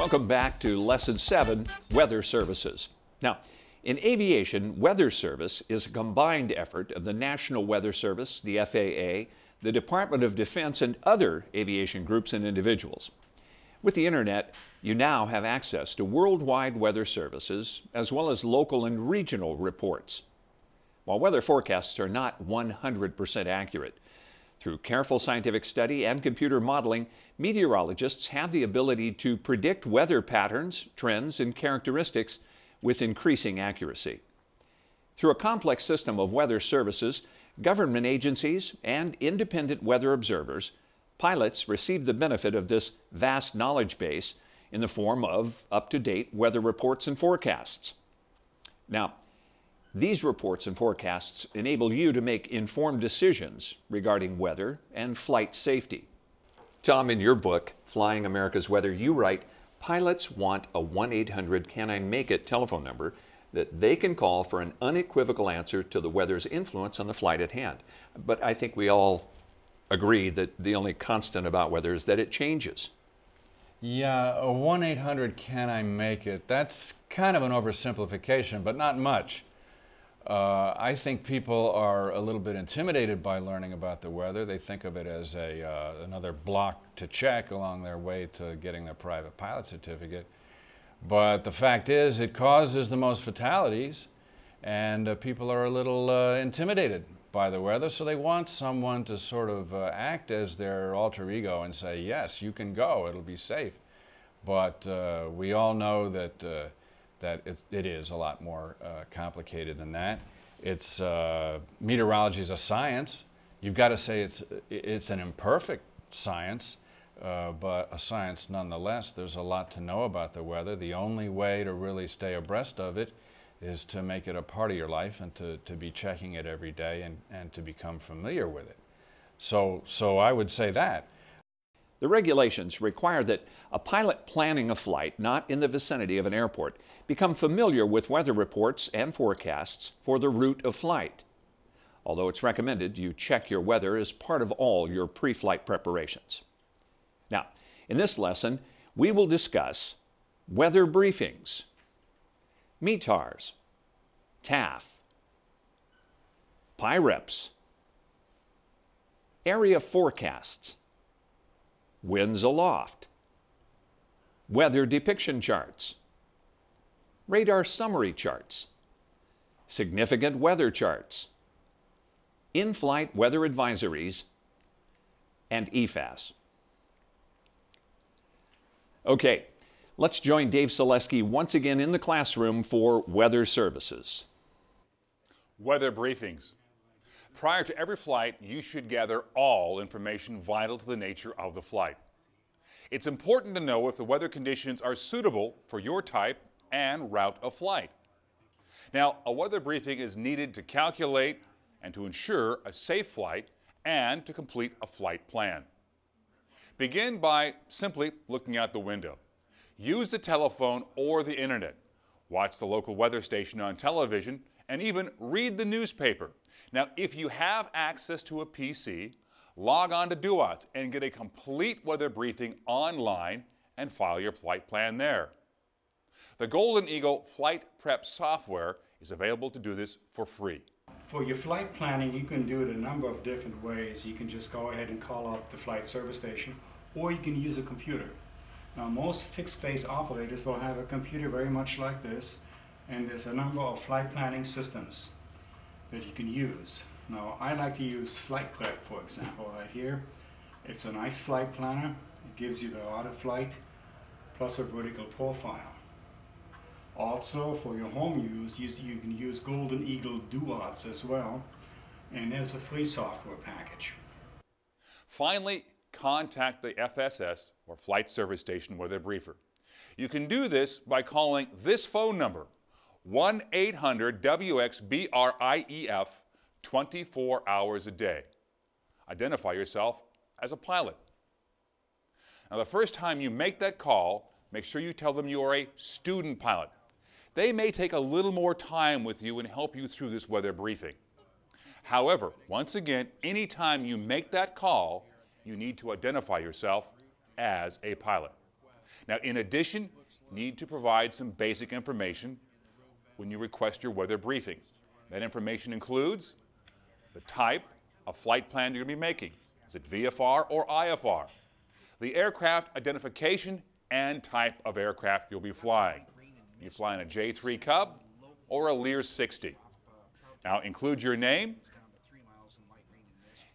Welcome back to Lesson 7, Weather Services. Now, in aviation, weather service is a combined effort of the National Weather Service, the FAA, the Department of Defense, and other aviation groups and individuals. With the internet, you now have access to worldwide weather services as well as local and regional reports. While weather forecasts are not 100% accurate, through careful scientific study and computer modeling, meteorologists have the ability to predict weather patterns, trends, and characteristics with increasing accuracy. Through a complex system of weather services, government agencies, and independent weather observers, pilots receive the benefit of this vast knowledge base in the form of up-to-date weather reports and forecasts. Now, these reports and forecasts enable you to make informed decisions regarding weather and flight safety. Tom, in your book, Flying America's Weather, you write, pilots want a 1-800-CAN-I-MAKE-IT telephone number that they can call for an unequivocal answer to the weather's influence on the flight at hand. But I think we all agree that the only constant about weather is that it changes. Yeah, a 1-800-CAN-I-MAKE-IT, that's kind of an oversimplification, but not much. I think people are a little bit intimidated by learning about the weather. They think of it as another block to check along their way to getting their private pilot certificate. But the fact is, it causes the most fatalities, and people are a little intimidated by the weather, so they want someone to sort of act as their alter ego and say, yes, you can go, it'll be safe. But we all know that it is a lot more complicated than that. It's meteorology is a science. You've got to say it's an imperfect science, but a science nonetheless. There's a lot to know about the weather. The only way to really stay abreast of it is to make it a part of your life and to be checking it every day and to become familiar with it. So I would say that. The regulations require that a pilot planning a flight not in the vicinity of an airport become familiar with weather reports and forecasts for the route of flight. Although it's recommended you check your weather as part of all your pre-flight preparations. Now, in this lesson, we will discuss weather briefings, METARs, TAF, PIREPs, area forecasts, winds aloft, weather depiction charts, radar summary charts, significant weather charts, in-flight weather advisories, and EFAS. Okay, let's join Dave Selesky once again in the classroom for weather services. Weather briefings. Prior to every flight, you should gather all information vital to the nature of the flight. It's important to know if the weather conditions are suitable for your type and route of flight. Now, a weather briefing is needed to calculate and to ensure a safe flight and to complete a flight plan. Begin by simply looking out the window. Use the telephone or the internet. Watch the local weather station on television and even read the newspaper. Now, if you have access to a PC, log on to Duats and get a complete weather briefing online and file your flight plan there. The Golden Eagle Flight Prep software is available to do this for free. For your flight planning, you can do it a number of different ways. You can just go ahead and call up the flight service station, or you can use a computer. Now, most fixed-base operators will have a computer very much like this, and there's a number of flight planning systems that you can use. Now, I like to use Flight Prep, for example, right here. It's a nice flight planner. It gives you the order flight plus a vertical profile. Also, for your home use, you can use Golden Eagle Duats as well, and there's a free software package. Finally, contact the FSS or Flight Service Station Weather Briefer. You can do this by calling this phone number, 1-800-WXBRIEF, 24 hours a day. Identify yourself as a pilot. Now, the first time you make that call, make sure you tell them you are a student pilot. They may take a little more time with you and help you through this weather briefing. However, once again, anytime you make that call, you need to identify yourself as a pilot. Now, in addition, you need to provide some basic information when you request your weather briefing. That information includes the type of flight plan you're going to be making. Is it VFR or IFR? The aircraft identification and type of aircraft you'll be flying. Are you flying a J3 Cub or a Lear 60? Now, include your name,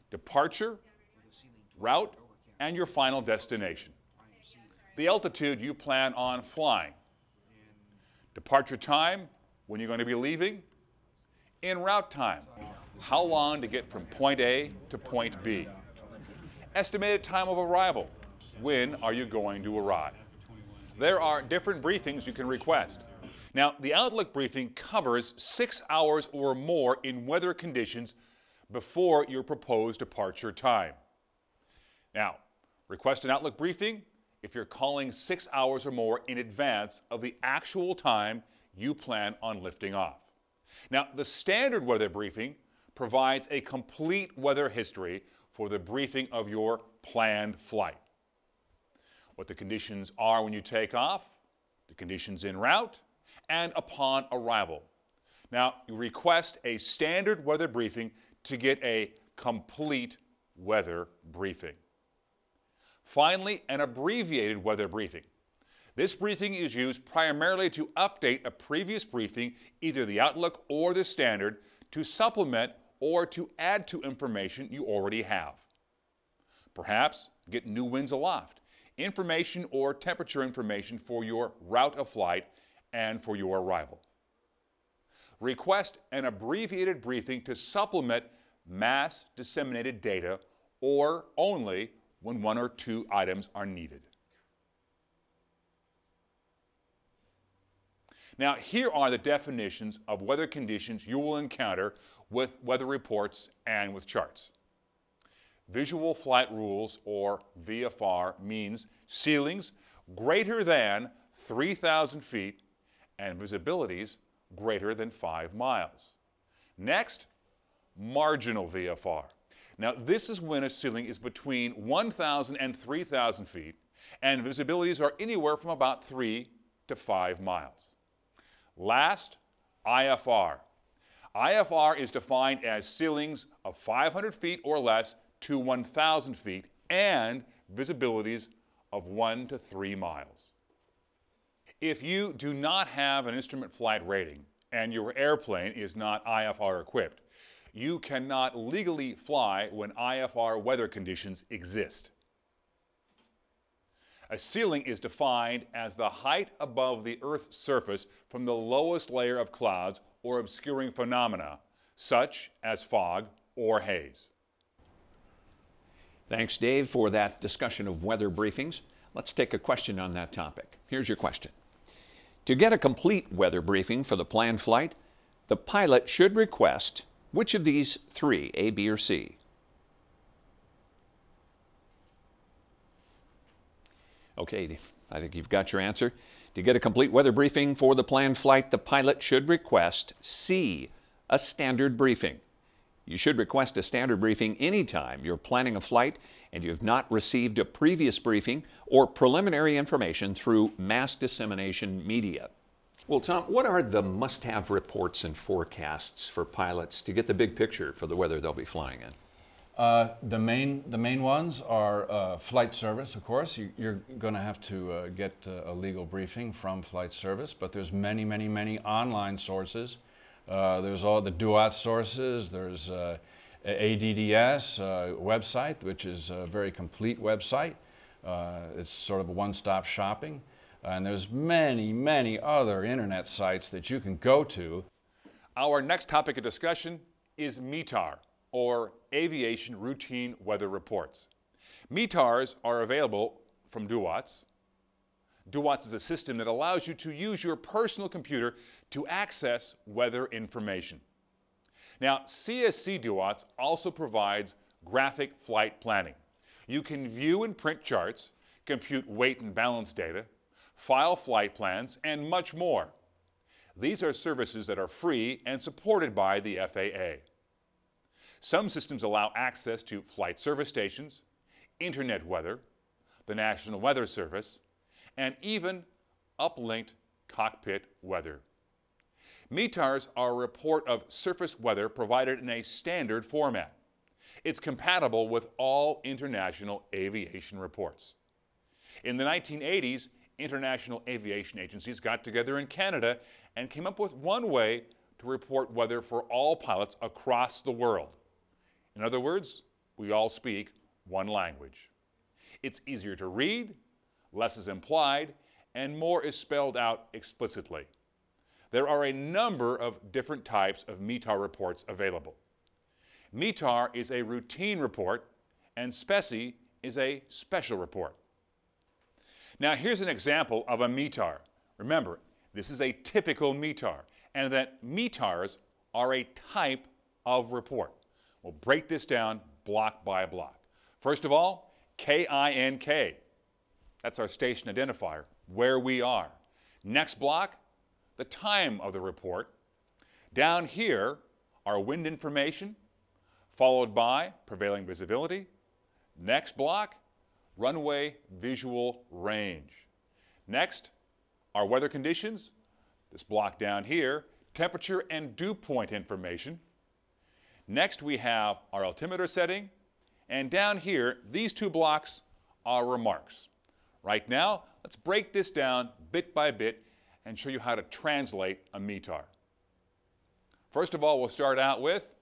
departure, route, and your final destination. The altitude you plan on flying. Departure time, when you're going to be leaving. En route time, how long to get from point A to point B. Estimated time of arrival, when are you going to arrive. There are different briefings you can request. Now, the Outlook briefing covers 6 hours or more in weather conditions before your proposed departure time. Now, request an Outlook briefing if you're calling 6 hours or more in advance of the actual time you plan on lifting off. Now, the standard weather briefing provides a complete weather history for the briefing of your planned flight. What the conditions are when you take off, the conditions en route, and upon arrival. Now, you request a standard weather briefing to get a complete weather briefing. Finally, an abbreviated weather briefing. This briefing is used primarily to update a previous briefing, either the Outlook or the Standard, to supplement or to add to information you already have. Perhaps get new winds aloft, information or temperature information for your route of flight and for your arrival. Request an abbreviated briefing to supplement mass disseminated data or only when 1 or 2 items are needed. Now, here are the definitions of weather conditions you will encounter with weather reports and with charts. Visual flight rules, or VFR, means ceilings greater than 3,000 feet and visibilities greater than 5 miles. Next, marginal VFR. Now, this is when a ceiling is between 1,000 and 3,000 feet and visibilities are anywhere from about 3 to 5 miles. Last, IFR. IFR is defined as ceilings of 500 feet or less to 1,000 feet and visibilities of 1 to 3 miles. If you do not have an instrument flight rating and your airplane is not IFR equipped, you cannot legally fly when IFR weather conditions exist. A ceiling is defined as the height above the Earth's surface from the lowest layer of clouds or obscuring phenomena, such as fog or haze. Thanks, Dave, for that discussion of weather briefings. Let's take a question on that topic. Here's your question. To get a complete weather briefing for the planned flight, the pilot should request which of these 3, A, B, or C? Okay, I think you've got your answer. To get a complete weather briefing for the planned flight, the pilot should request C, a standard briefing. You should request a standard briefing anytime you're planning a flight and you have not received a previous briefing or preliminary information through mass dissemination media. Well, Tom, what are the must-have reports and forecasts for pilots to get the big picture for the weather they'll be flying in? The main ones are flight service, of course. You're going to have to get a legal briefing from flight service, but there's many online sources. There's all the DUAT sources. There's ADDS website, which is a very complete website. It's sort of a one-stop shopping. And there's many other internet sites that you can go to. Our next topic of discussion is METAR, or Aviation Routine Weather Reports. METARs are available from DUATS. DUATS is a system that allows you to use your personal computer to access weather information. Now, CSC DUATS also provides graphic flight planning. You can view and print charts, compute weight and balance data, file flight plans, and much more. These are services that are free and supported by the FAA. Some systems allow access to flight service stations, internet weather, the National Weather Service, and even uplinked cockpit weather. METARs are a report of surface weather provided in a standard format. It's compatible with all international aviation reports. In the 1980s, international aviation agencies got together in Canada and came up with one way to report weather for all pilots across the world. In other words, we all speak one language. It's easier to read, less is implied, and more is spelled out explicitly. There are a number of different types of METAR reports available. METAR is a routine report, and SPECI is a special report. Now here's an example of a METAR. Remember, this is a typical METAR, and that METARs are a type of report. We'll break this down block by block. First of all, KINK. That's our station identifier, where we are. Next block, the time of the report. Down here, our wind information, followed by prevailing visibility. Next block, runway visual range. Next, our weather conditions. This block down here, temperature and dew point information. Next, we have our altimeter setting. And down here, these two blocks are remarks. Right now, let's break this down bit by bit and show you how to translate a METAR. First of all, we'll start out with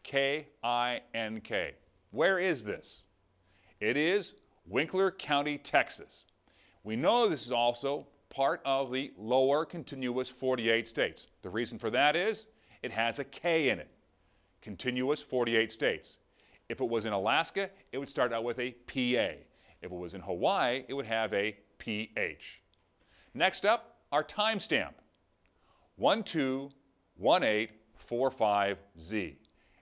KINK. Where is this? It is Winkler County, Texas. We know this is also part of the lower continuous 48 states. The reason for that is it has a K in it. Continuous 48 states. If it was in Alaska, it would start out with a PA. If it was in Hawaii, it would have a PH. Next up, our timestamp, 121845Z.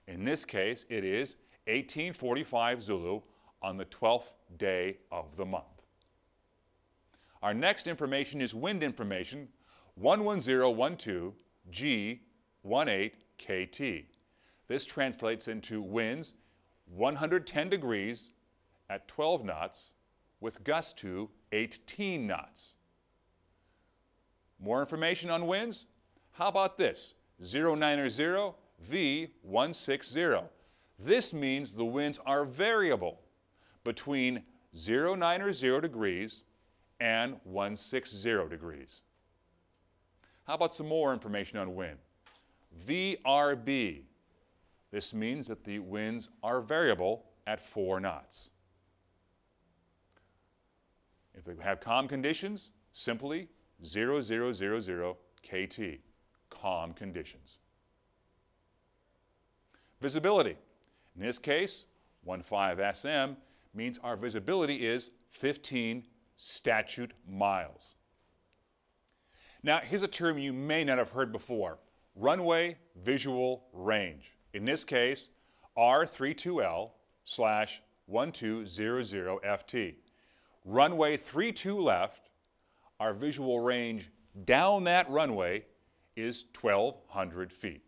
In this case, it is 1845 Zulu on the 12th day of the month. Our next information is wind information, 11012G18KT. This translates into winds 110 degrees at 12 knots with gusts to 18 knots. More information on winds? How about this? 090V160. This means the winds are variable between 090 degrees and 160 degrees. How about some more information on wind? VRB. This means that the winds are variable at 4 knots. If we have calm conditions, simply 0000 KT, calm conditions. Visibility. In this case, 15 SM means our visibility is 15 statute miles. Now, here's a term you may not have heard before, runway visual range. In this case, R32L/1200FT. Runway 32 left, our visual range down that runway is 1,200 feet.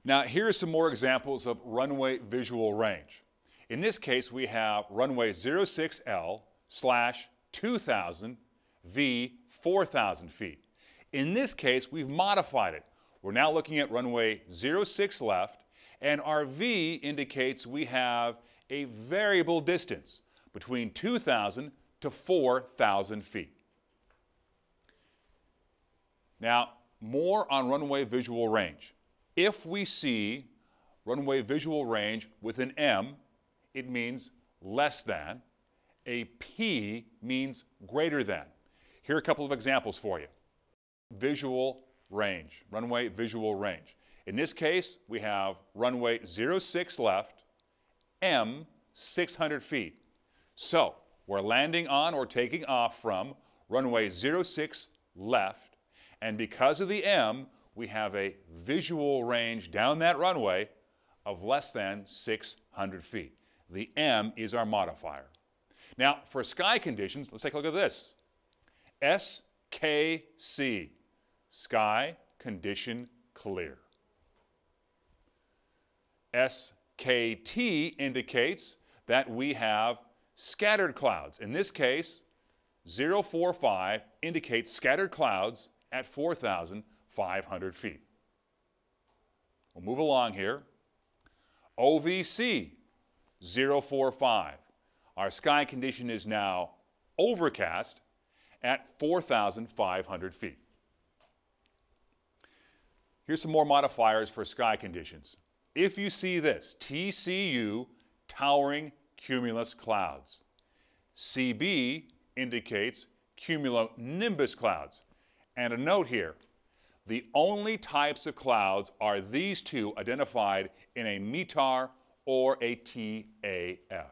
Now, here are some more examples of runway visual range. In this case, we have runway 06L/2000V 4,000 feet. In this case, we've modified it. We're now looking at runway 06 left, and our V indicates we have a variable distance between 2,000 to 4,000 feet. Now, more on runway visual range. If we see runway visual range with an M, it means less than. A P means greater than. Here are a couple of examples for you. Visual range, runway visual range. In this case, we have runway 06 left, M 600 feet. So, we're landing on or taking off from runway 06 left, and because of the M, we have a visual range down that runway of less than 600 feet. The M is our modifier. Now, for sky conditions, let's take a look at this. SKC, sky condition clear. SKT indicates that we have scattered clouds. In this case, 045 indicates scattered clouds at 4,500 feet. We'll move along here. OVC 045. Our sky condition is now overcast at 4,500 feet. Here's some more modifiers for sky conditions. If you see this, TCU, towering cumulus clouds. CB indicates cumulonimbus clouds. And a note here, the only types of clouds are these two identified in a METAR or a TAF.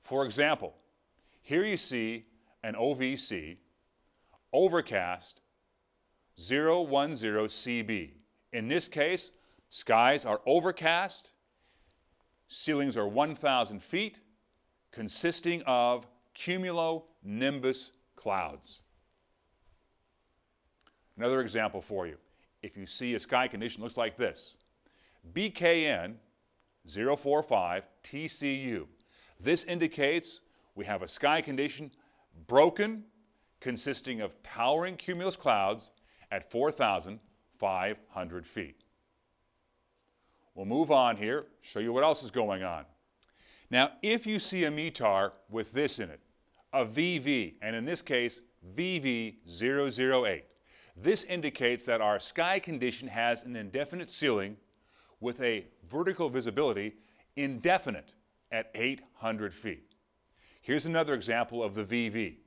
For example, here you see an OVC, overcast, 010CB. In this case, skies are overcast, ceilings are 1,000 feet, consisting of cumulonimbus clouds. Another example for you. If you see a sky condition looks like this, BKN 045 TCU. This indicates we have a sky condition broken, consisting of towering cumulus clouds at 4,500 feet. We'll move on here, show you what else is going on. Now, if you see a METAR with this in it, a VV, and in this case, VV008, this indicates that our sky condition has an indefinite ceiling with a vertical visibility indefinite at 800 feet. Here's another example of the VV.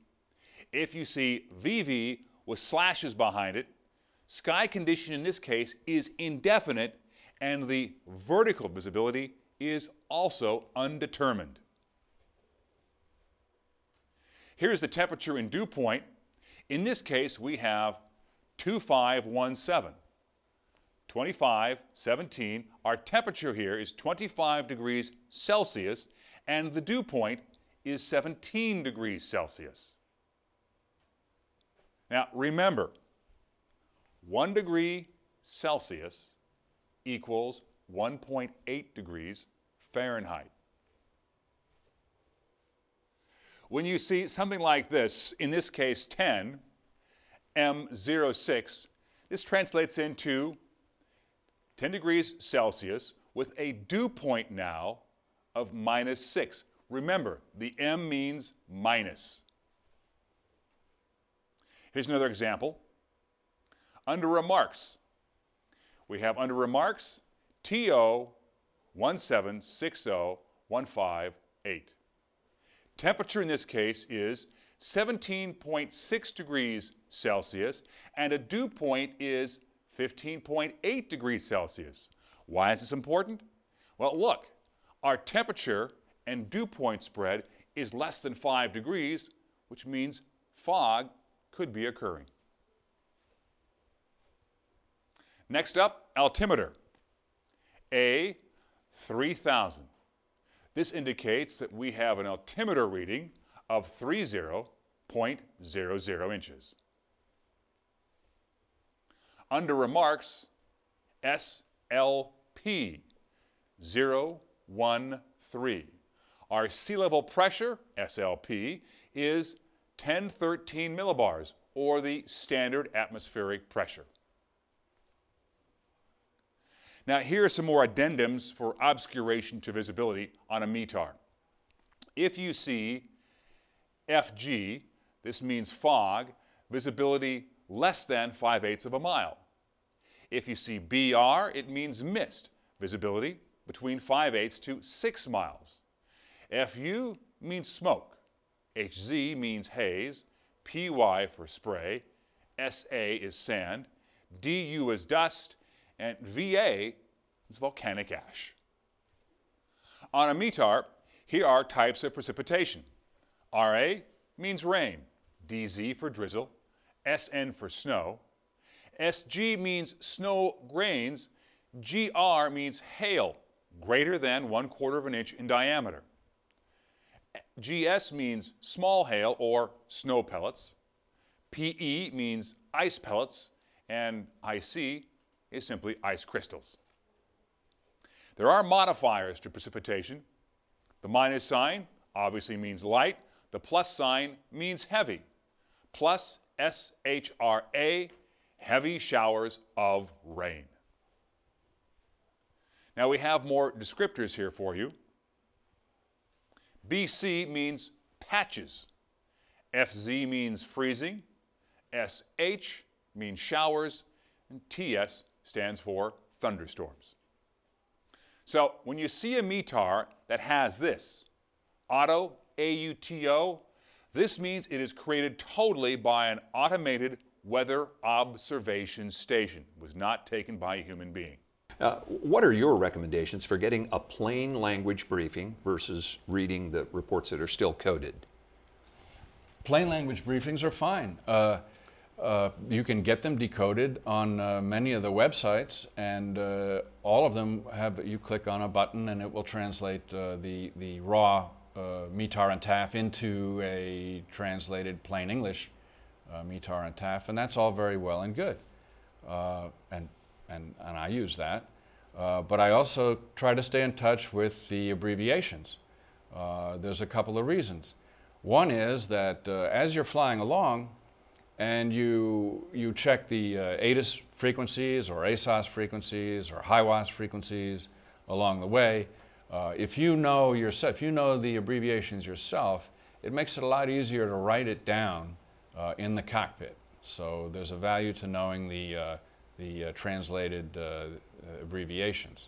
If you see VV with slashes behind it, sky condition in this case is indefinite and the vertical visibility is also undetermined. Here's the temperature and dew point. In this case, we have 2517. 2517, our temperature here is 25 degrees Celsius, and the dew point is 17 degrees Celsius. Now, remember, 1 degree Celsius equals 1.8 degrees Fahrenheit. When you see something like this, in this case 10, M06, this translates into 10 degrees Celsius with a dew point now of -6. Remember, the M means minus. Here's another example. Under remarks, we have under remarks TO 1760158. Temperature in this case is 17.6 degrees Celsius, and a dew point is 15.8 degrees Celsius. Why is this important? Well, look, our temperature and dew point spread is less than 5 degrees, which means fog could be occurring. Next up, altimeter. A 3000. This indicates that we have an altimeter reading of 30.00 inches. Under remarks, SLP 013. Our sea level pressure, SLP, is 1013 millibars, or the standard atmospheric pressure. Now, here are some more addendums for obscuration to visibility on a METAR. If you see FG, this means fog, visibility less than 5/8 of a mile. If you see BR, it means mist, visibility between 5/8 to 6 miles. FU means smoke. HZ means haze. PY for spray. SA is sand. DU is dust. And VA is volcanic ash. On a METAR, here are types of precipitation. RA means rain. DZ for drizzle. SN for snow. SG means snow grains. GR means hail, greater than 1/4 of an inch in diameter. GS means small hail or snow pellets. PE means ice pellets, and IC is simply ice crystals. There are modifiers to precipitation. The minus sign obviously means light. The plus sign means heavy. Plus SHRA, heavy showers of rain. Now we have more descriptors here for you. BC means patches. FZ means freezing. SH means showers. And TS stands for thunderstorms. So when you see a METAR that has this, auto, AUTO, this means it is created totally by an automated weather observation station. It was not taken by a human being. What are your recommendations for getting a plain language briefing versus reading the reports that are still coded? Plain language briefings are fine. You can get them decoded on many of the websites, and all of them have, you click on a button and it will translate the raw METAR and TAF into a translated plain English METAR and TAF, and that's all very well and good. And I use that. But I also try to stay in touch with the abbreviations. There's a couple of reasons. One is that as you're flying along and you check the ATIS frequencies or ASOS frequencies or HIWAS frequencies along the way, if you know the abbreviations yourself, it makes it a lot easier to write it down in the cockpit. So there's a value to knowing the translated abbreviations.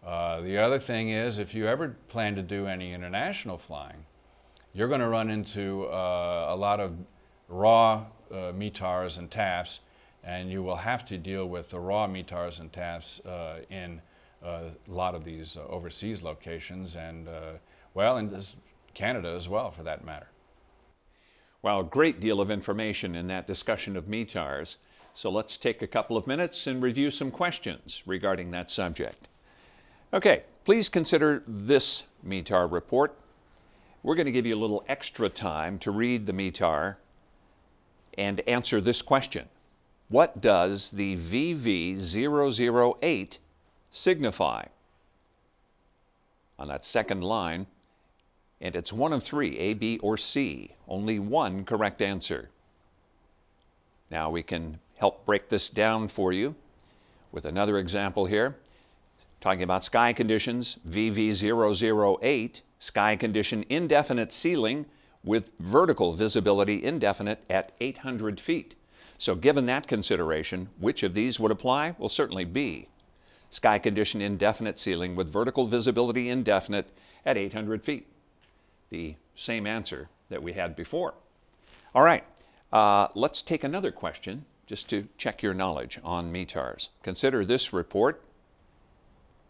The other thing is, if you ever plan to do any international flying, you're going to run into a lot of raw METARs and TAFs, and you will have to deal with the raw METARs and TAFs in a lot of these overseas locations, and well, in Canada as well, for that matter. Well, a great deal of information in that discussion of METARs. So let's take a couple of minutes and review some questions regarding that subject. Okay, please consider this METAR report. We're going to give you a little extra time to read the METAR and answer this question. What does the VV008 signify? On that second line, and it's one of three, A, B, or C. Only one correct answer. Now we can help break this down for you with another example here. Talking about sky conditions, VV008, sky condition indefinite ceiling with vertical visibility indefinite at 800 feet. So given that consideration, which of these would apply? Well, certainly B. Sky condition indefinite ceiling with vertical visibility indefinite at 800 feet. The same answer that we had before. All right, let's take another question just to check your knowledge on METARs. Consider this report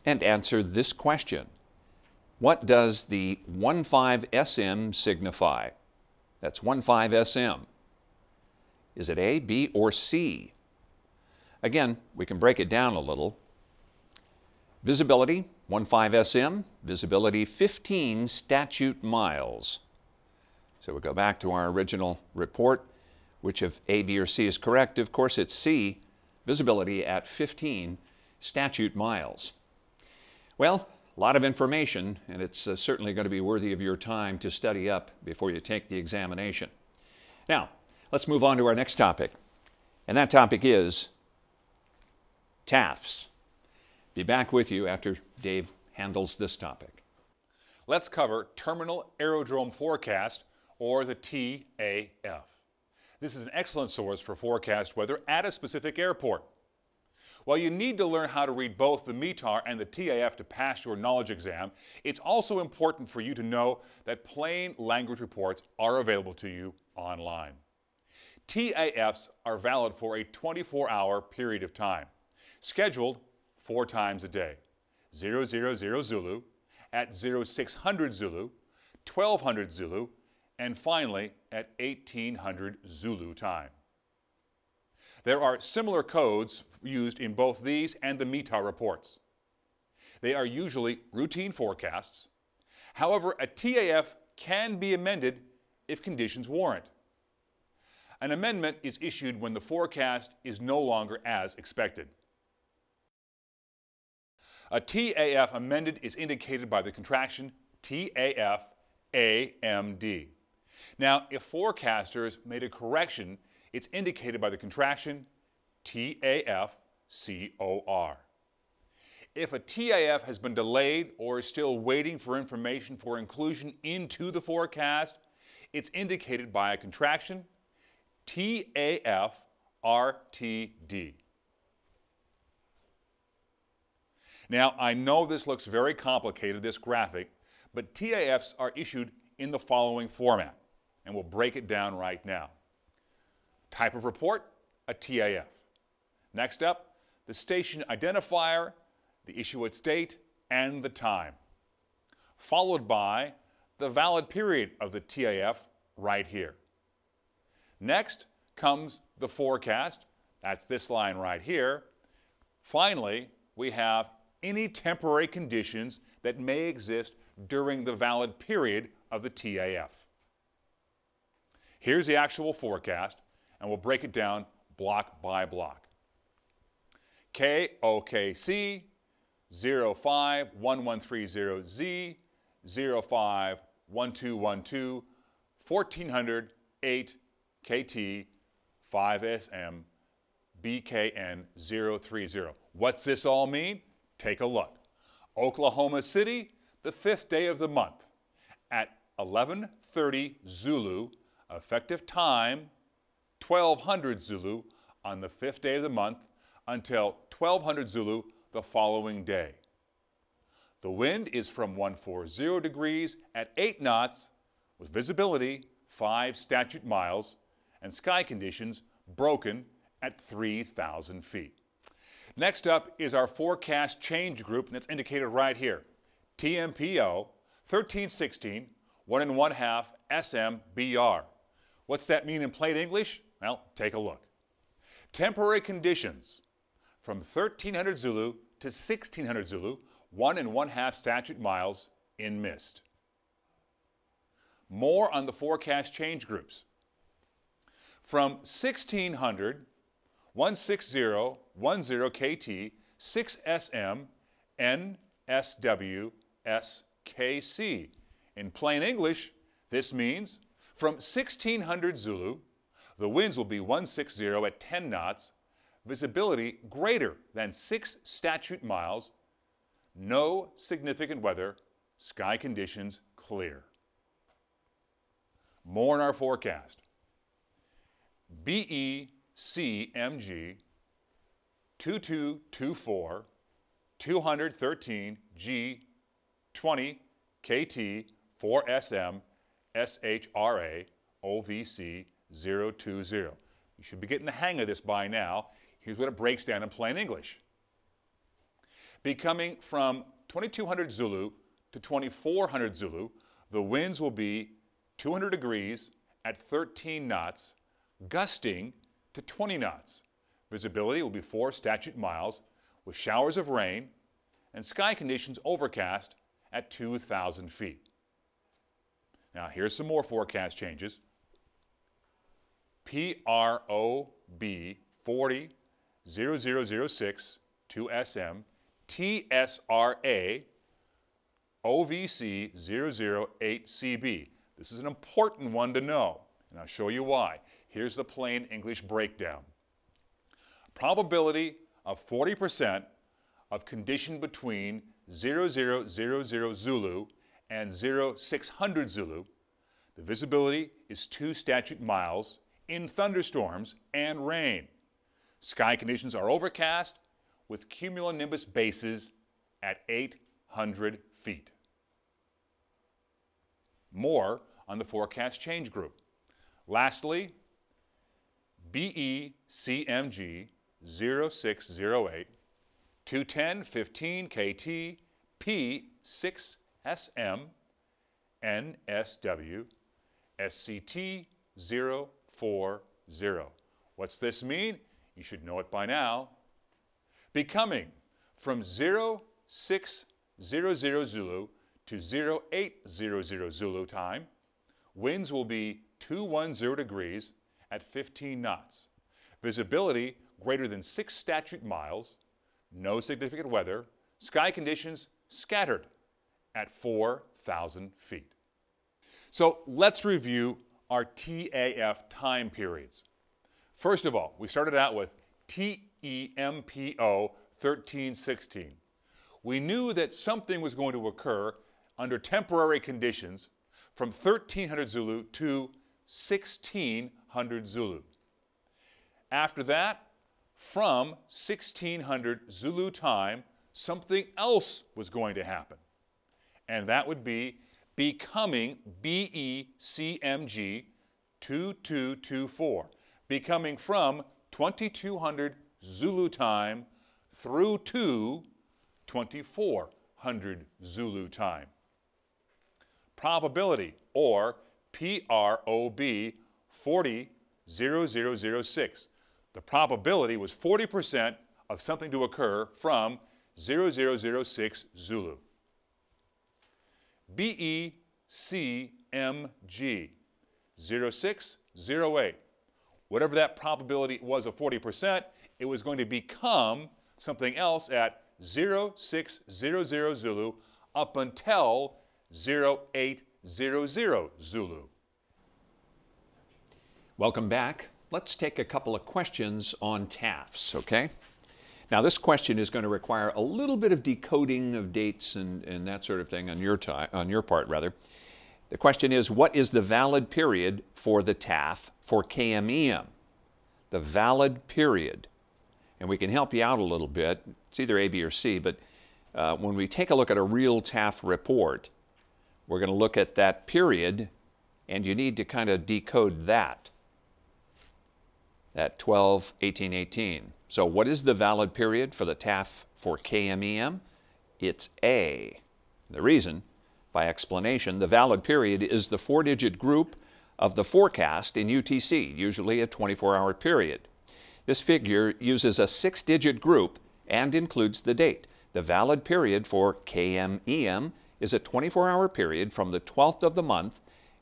and answer this question. What does the 15SM signify? That's 15SM. Is it A, B, or C? Again, we can break it down a little. Visibility, 15SM, visibility 15 statute miles. So we go back to our original report. Which of A, B, or C is correct? Of course, it's C, visibility at 15 statute miles. Well, a lot of information, and it's certainly going to be worthy of your time to study up before you take the examination. Now, let's move on to our next topic, and that topic is TAFs. Be back with you after Dave handles this topic. Let's cover Terminal Aerodrome Forecast, or the TAF. This is an excellent source for forecast weather at a specific airport. While you need to learn how to read both the METAR and the TAF to pass your knowledge exam, it's also important for you to know that plain language reports are available to you online. TAFs are valid for a 24-hour period of time, scheduled 4 times a day: 000 Zulu, at 0600 Zulu, 1200 Zulu, and finally at 1800 Zulu time. There are similar codes used in both these and the METAR reports. They are usually routine forecasts. However, a TAF can be amended if conditions warrant. An amendment is issued when the forecast is no longer as expected. A TAF amended is indicated by the contraction TAF AMD. Now, if forecasters made a correction, it's indicated by the contraction TAFCOR. If a TAF has been delayed or is still waiting for information for inclusion into the forecast, it's indicated by a contraction TAFRTD. Now, I know this looks very complicated, this graphic, but TAFs are issued in the following format, and we'll break it down right now. Type of report, a TAF. Next up, the station identifier, the issuance date, and the time. Followed by the valid period of the TAF right here. Next comes the forecast, that's this line right here. Finally, we have any temporary conditions that may exist during the valid period of the TAF. Here's the actual forecast, and we'll break it down block by block. KOKC 051130Z 051212 1400 8 KT 5SM BKN 030. What's this all mean? Take a look. Oklahoma City, the 5th day of the month at 11:30 Zulu, effective time 1200 Zulu on the 5th day of the month until 1200 Zulu the following day. The wind is from 140 degrees at 8 knots with visibility 5 statute miles and sky conditions broken at 3,000 feet. Next up is our forecast change group, and it's indicated right here. TMPO 1316 1 1/2 SMBR. What's that mean in plain English? Well, take a look. Temporary conditions from 1300 Zulu to 1600 Zulu, 1 1/2 statute miles in mist. More on the forecast change groups. From 1600, 16010 KT, 6SM, NSW, SKC. In plain English, this means from 1600 Zulu, the winds will be 160 at 10 knots, visibility greater than 6 statute miles, no significant weather, sky conditions clear. More in our forecast. BECMG 2224 213 G20 KT 4SM SHRA OVC 020. You should be getting the hang of this by now. Here's what it breaks down in plain English. Becoming from 2200 Zulu to 2400 Zulu, the winds will be 200 degrees at 13 knots, gusting to 20 knots. Visibility will be 4 statute miles with showers of rain and sky conditions overcast at 2,000 feet. Now here's some more forecast changes. PROB 40 0006 2SM TSRA OVC 008CB. This is an important one to know, and I'll show you why. Here's the plain English breakdown. Probability of 40% of condition between 0000 Zulu and 0600 Zulu. The visibility is 2 statute miles in thunderstorms and rain. Sky conditions are overcast with cumulonimbus bases at 800 feet. More on the forecast change group. Lastly, BECMG 0608 210 15 KT P6SM NSW SCT 040. What's this mean? You should know it by now. Becoming from 0600 Zulu to 0800 Zulu time, winds will be 210 degrees at 15 knots. Visibility greater than 6 statute miles, no significant weather, sky conditions scattered at 4,000 feet. So let's review are TAF time periods. First of all, we started out with TEMPO 1316. We knew that something was going to occur under temporary conditions from 1300 Zulu to 1600 Zulu. After that, from 1600 Zulu time, something else was going to happen. And that would be becoming BECMG 2224, becoming from 2200 Zulu time through to 2400 Zulu time. Probability, or PROB 400006. The probability was 40% of something to occur from 0006 Zulu. BECMG 0608. Whatever that probability was of 40%, it was going to become something else at 0600 Zulu up until 0800 Zulu. Welcome back. Let's take a couple of questions on TAFs, okay? Now, this question is going to require a little bit of decoding of dates and that sort of thing on your part, rather. The question is, what is the valid period for the TAF for KMEM? The valid period. And we can help you out a little bit. It's either A, B, or C, but when we take a look at a real TAF report, we're going to look at that period, and you need to kind of decode that. At 12/18/18. So what is the valid period for the TAF for KMEM? It's A. The reason, by explanation, the valid period is the 4-digit group of the forecast in UTC, usually a 24-hour period. This figure uses a 6-digit group and includes the date. The valid period for KMEM is a 24-hour period from the 12th of the month,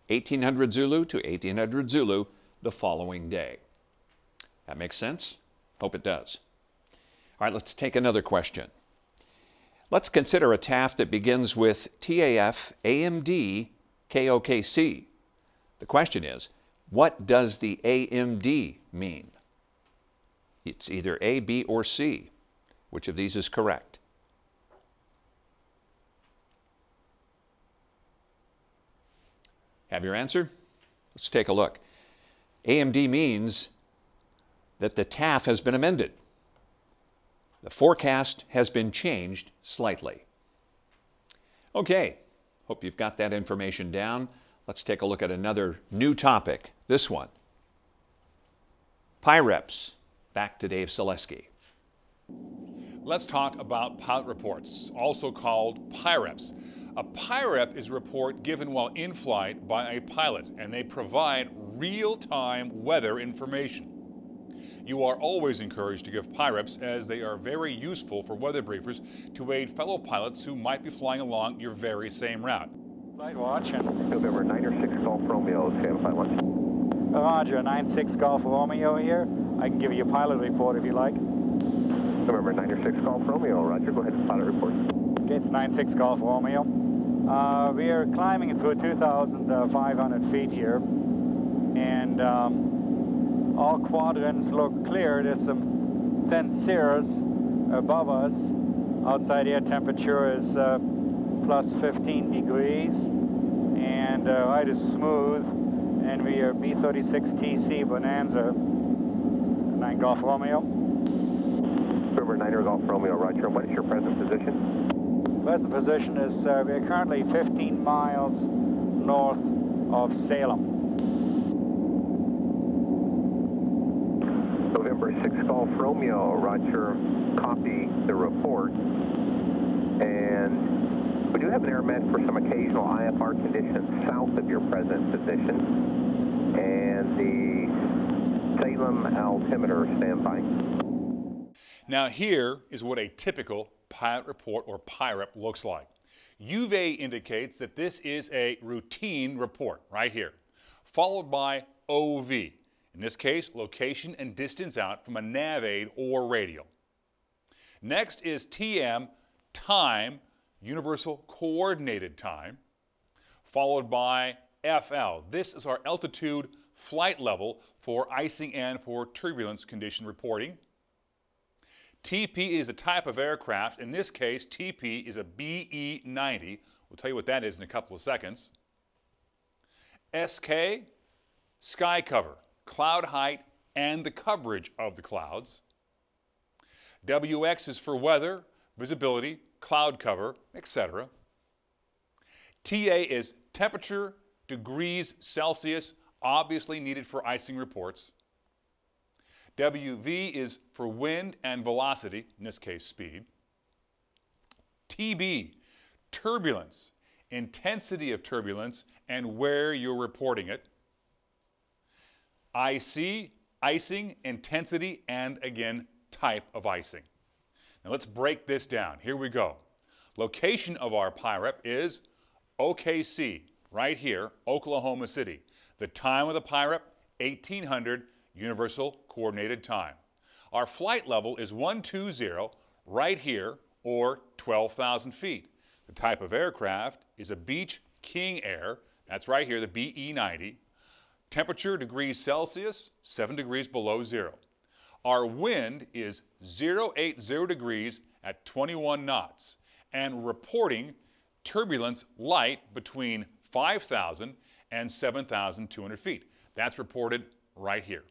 1800 Zulu to 1800 Zulu, the following day. That makes sense? Hope it does. All right, let's take another question. Let's consider a TAF that begins with TAF AMD KOKC. The question is, what does the AMD mean? It's either A, B, or C. Which of these is correct? Have your answer? Let's take a look. AMD means that the TAF has been amended. The forecast has been changed slightly. Okay, hope you've got that information down. Let's take a look at another new topic, this one. PIREPs. Back to Dave Selesky. Let's talk about pilot reports, also called PIREPs. A PIREP is a report given while in flight by a pilot, and they provide real-time weather information. You are always encouraged to give PIREPs as they are very useful for weather briefers to aid fellow pilots who might be flying along your very same route. Flight watch and November 96 Golf Romeo, standby one. Roger, 96 Golf Romeo here. I can give you a pilot report if you like. November 96 Golf Romeo, roger, go ahead and pilot report. Okay, it's 96 Golf Romeo. We are climbing through 2,500 feet here, and all quadrants look clear. There's some thin cirrus above us. Outside air temperature is plus 15 degrees, and ride is smooth, and we are B36TC Bonanza, 9 Golf Romeo. November 9 Golf Romeo, roger, and what is your present position? Present position is we're currently 15 miles north of Salem. November 6 Golf Romeo, roger, copy the report. And we do have an airmet for some occasional IFR conditions south of your present position. And the Salem altimeter standby. Now here is what a typical pilot report or PIREP looks like. UV indicates that this is a routine report right here, followed by OV. In this case, location and distance out from a nav aid or radial. Next is TM, time, universal coordinated time, followed by PPL. This is our altitude flight level for icing and for turbulence condition reporting. TP is a type of aircraft. In this case, TP is a BE-90. We'll tell you what that is in a couple of seconds. SK, sky cover, cloud height, and the coverage of the clouds. WX is for weather, visibility, cloud cover, etc. TA is temperature, degrees Celsius, obviously needed for icing reports. WV is for wind and velocity, in this case speed. TB, turbulence, intensity of turbulence, and where you're reporting it. IC, icing, intensity, and again, type of icing. Now let's break this down. Here we go. Location of our PIREP is OKC, right here, Oklahoma City. The time of the PIREP, 1800 Universal Coordinated Time. Our flight level is 120, right here, or 12,000 feet. The type of aircraft is a Beech King Air, that's right here, the BE-90. Temperature, degrees Celsius, 7 degrees below zero. Our wind is 080 degrees at 21 knots, and reporting turbulence light between 5,000 and 7,200 feet. That's reported right here.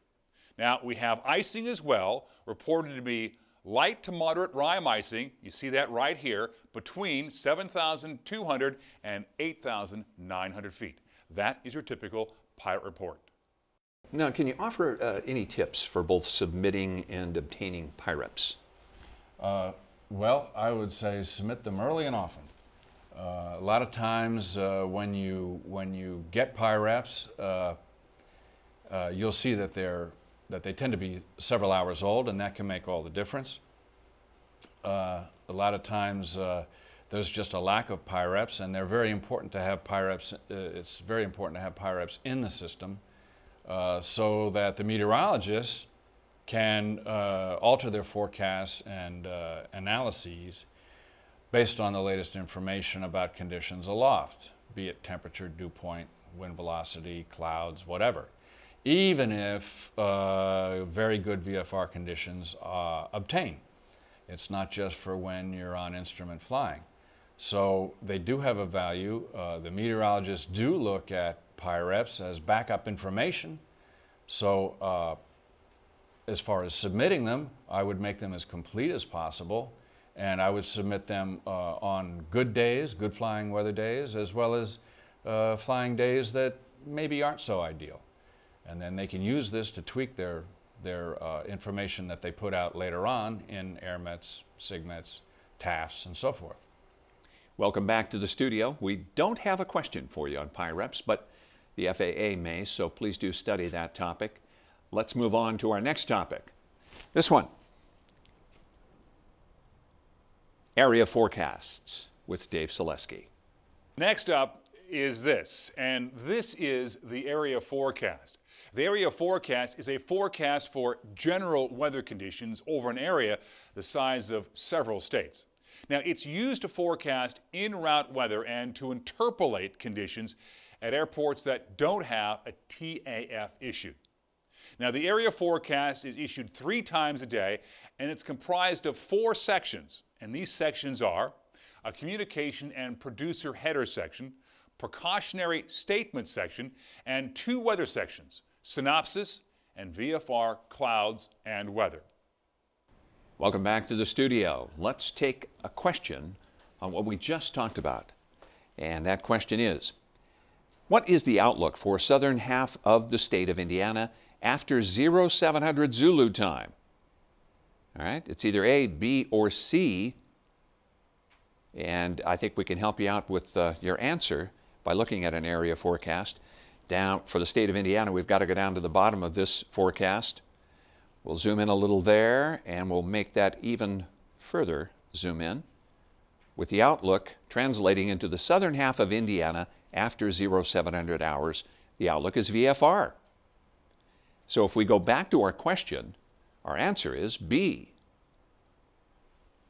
Now, we have icing as well, reported to be light to moderate rime icing. You see that right here, between 7,200 and 8,900 feet. That is your typical PIREP report. Now, can you offer any tips for both submitting and obtaining PIREPs? Well, I would say submit them early and often. A lot of times when you get PIREPs, you'll see that they tend to be several hours old, and that can make all the difference. A lot of times there's just a lack of PIREPs, and they're very important to have PIREPs. It's very important to have PIREPs in the system so that the meteorologists can alter their forecasts and analyses based on the latest information about conditions aloft, be it temperature, dew point, wind velocity, clouds, whatever. Even if very good VFR conditions obtain. It's not just for when you're on instrument flying. So they do have a value. The meteorologists do look at PIREPs as backup information. So as far as submitting them, I would make them as complete as possible, and I would submit them on good days, good flying weather days, as well as flying days that maybe aren't so ideal. And then they can use this to tweak their information that they put out later on in AirMets, SIGMETs, TAFs, and so forth. Welcome back to the studio. We don't have a question for you on PIREPs, but the FAA may, so please do study that topic. Let's move on to our next topic. This one. Area forecasts with Dave Selesky. Next up is this, and this is the area forecast. The area forecast is a forecast for general weather conditions over an area the size of several states. Now, it's used to forecast en-route weather and to interpolate conditions at airports that don't have a TAF issued. Now, the area forecast is issued 3 times a day, and it's comprised of 4 sections. And these sections are a communication and producer header section, precautionary statement section, and 2 weather sections, synopsis and VFR clouds and weather. Welcome back to the studio. Let's take a question on what we just talked about. And that question is, what is the outlook for southern half of the state of Indiana after 0700 Zulu time? All right, it's either A, B, or C. And I think we can help you out with your answer by looking at an area forecast. Down for the state of Indiana, we've got to go down to the bottom of this forecast. We'll zoom in a little there, and we'll make that even further zoom in, with the outlook translating into the southern half of Indiana after 0700 hours. The outlook is VFR. So if we go back to our question, our answer is B.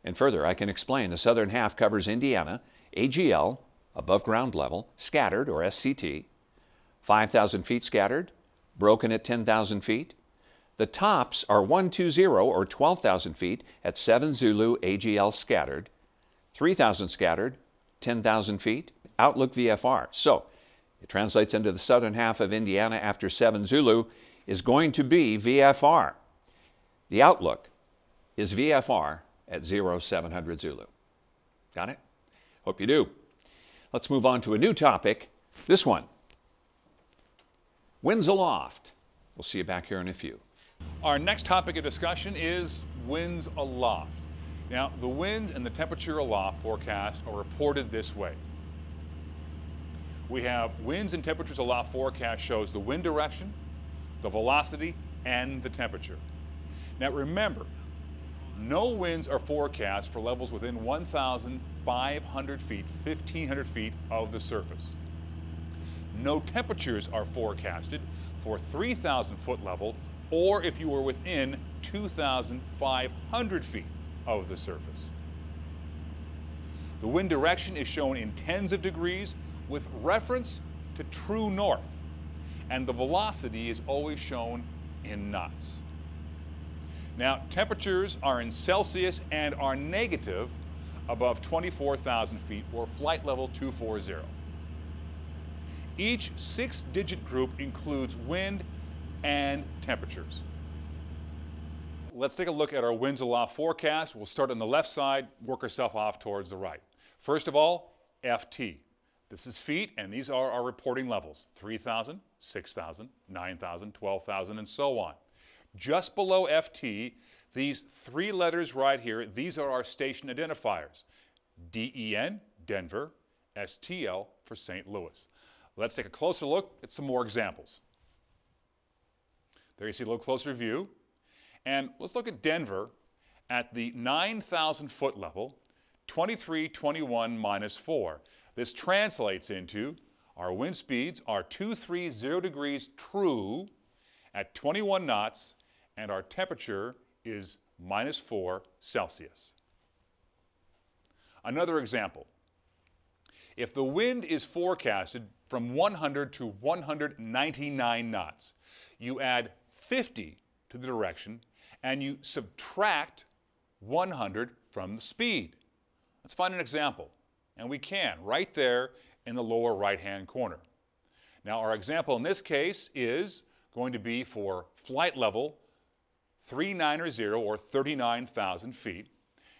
And further, I can explain. The southern half covers Indiana, AGL, above ground level, scattered, or SCT, 5,000 feet scattered, broken at 10,000 feet. The tops are 120 or 12,000 feet at 7 Zulu AGL scattered, 3,000 scattered, 10,000 feet, outlook VFR. So it translates into the southern half of Indiana after 7 Zulu is going to be VFR. The outlook is VFR at 0700 Zulu. Got it? Hope you do. Let's move on to a new topic. This one. Winds aloft. We'll see you back here in a few. Our next topic of discussion is winds aloft. Now, the winds and the temperature aloft forecast are reported this way. We have winds and temperatures aloft forecast shows the wind direction, the velocity, and the temperature. Now remember, no winds are forecast for levels within 1,500 feet, 1,500 feet of the surface. No temperatures are forecasted for 3,000 foot level or if you were within 2,500 feet of the surface. The wind direction is shown in tens of degrees with reference to true north, and the velocity is always shown in knots. Now, temperatures are in Celsius and are negative above 24,000 feet or flight level 240. Each 6-digit group includes wind and temperatures. Let's take a look at our winds aloft forecast. We'll start on the left side, work ourselves off towards the right. First of all, FT. This is feet, and these are our reporting levels, 3,000, 6,000, 9,000, 12,000, and so on. Just below FT, these 3 letters right here, these are our station identifiers. DEN, Denver, STL for St. Louis. Let's take a closer look at some more examples. There you see a little closer view. And let's look at Denver at the 9,000 foot level, 2321 minus 4. This translates into our wind speeds are 230 degrees true at 21 knots, and our temperature is -4 Celsius. Another example. If the wind is forecasted from 100 to 199 knots, you add 50 to the direction and you subtract 100 from the speed. Let's find an example. And we can, right there in the lower right-hand corner. Now, our example in this case is going to be for flight level 390 or 39,000 feet.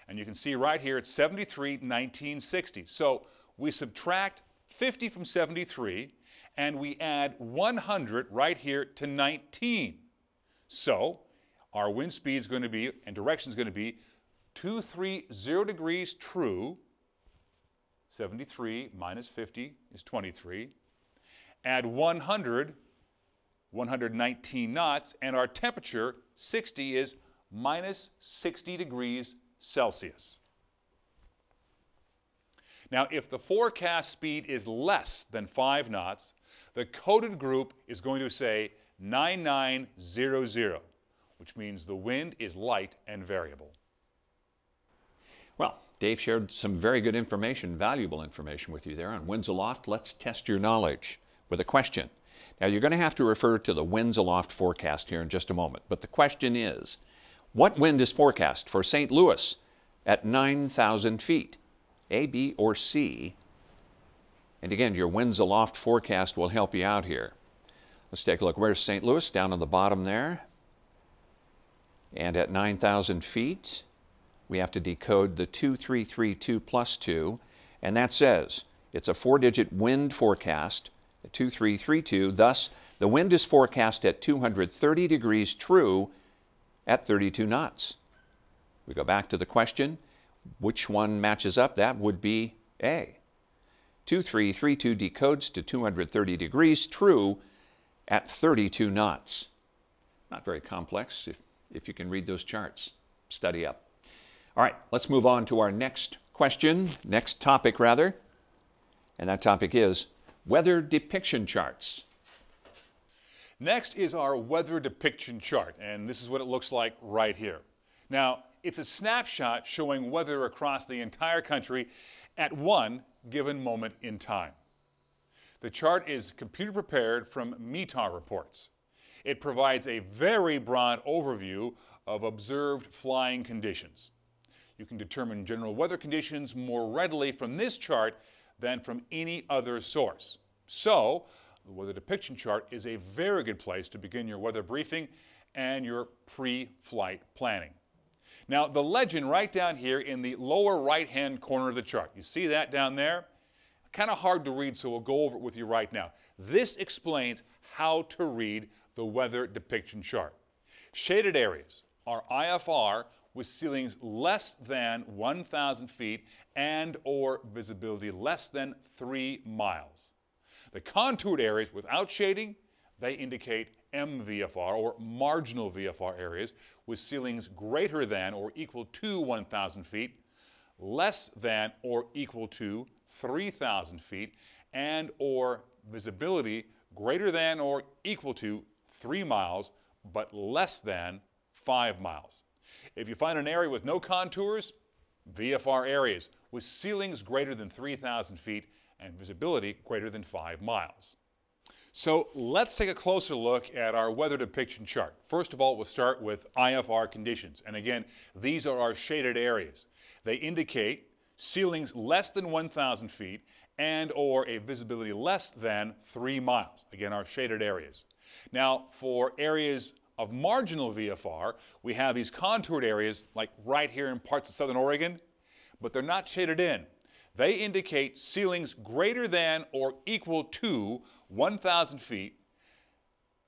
And you can see right here it's 73,1960. So we subtract 50 from 73 and we add 100 right here to 19. So our wind speed is going to be, and direction is going to be 230 degrees true. 73 minus 50 is 23. Add 100, 119 knots, and our temperature, 60, is -60 degrees Celsius. Now, if the forecast speed is less than 5 knots, the coded group is going to say 9900, which means the wind is light and variable. Well, Dave shared some very good information, valuable information with you there on winds aloft. Let's test your knowledge with a question. Now, you're going to have to refer to the winds aloft forecast here in just a moment, but the question is, what wind is forecast for St. Louis at 9,000 feet? A, B, or C? And again, your winds aloft forecast will help you out here. Let's take a look. Where's St. Louis? Down on the bottom there. And at 9,000 feet, we have to decode the 2332 plus 2, and that says it's a 4-digit wind forecast, 2332. Thus, the wind is forecast at 230 degrees true at 32 knots. We go back to the question. Which one matches up? That would be A. 2332 decodes to 230 degrees true at 32 knots. Not very complex if you can read those charts. Study up. All right, let's move on to our next question, next topic rather. And that topic is weather depiction charts. Next is our weather depiction chart, and this is what it looks like right here. Now, it's a snapshot showing weather across the entire country at one given moment in time. The chart is computer prepared from METAR reports. It provides a very broad overview of observed flying conditions. You can determine general weather conditions more readily from this chart than from any other source. So, the weather depiction chart is a very good place to begin your weather briefing and your pre-flight planning. Now, the legend right down here in the lower right-hand corner of the chart, you see that down there? Kind of hard to read, so we'll go over it with you right now. This explains how to read the weather depiction chart. Shaded areas are IFR with ceilings less than 1,000 feet and or visibility less than 3 miles. The contoured areas without shading, they indicate MVFR or marginal VFR areas with ceilings greater than or equal to 1,000 feet, less than or equal to 3,000 feet, and or visibility greater than or equal to 3 miles, but less than 5 miles. If you find an area with no contours, VFR areas with ceilings greater than 3,000 feet and visibility greater than 5 miles. So let's take a closer look at our weather depiction chart. First of all, we'll start with IFR conditions. And again, these are our shaded areas. They indicate ceilings less than 1,000 feet and or a visibility less than 3 miles. Again, our shaded areas. Now, for areas of marginal VFR, we have these contoured areas like right here in parts of southern Oregon, but they're not shaded in. They indicate ceilings greater than or equal to 1,000 feet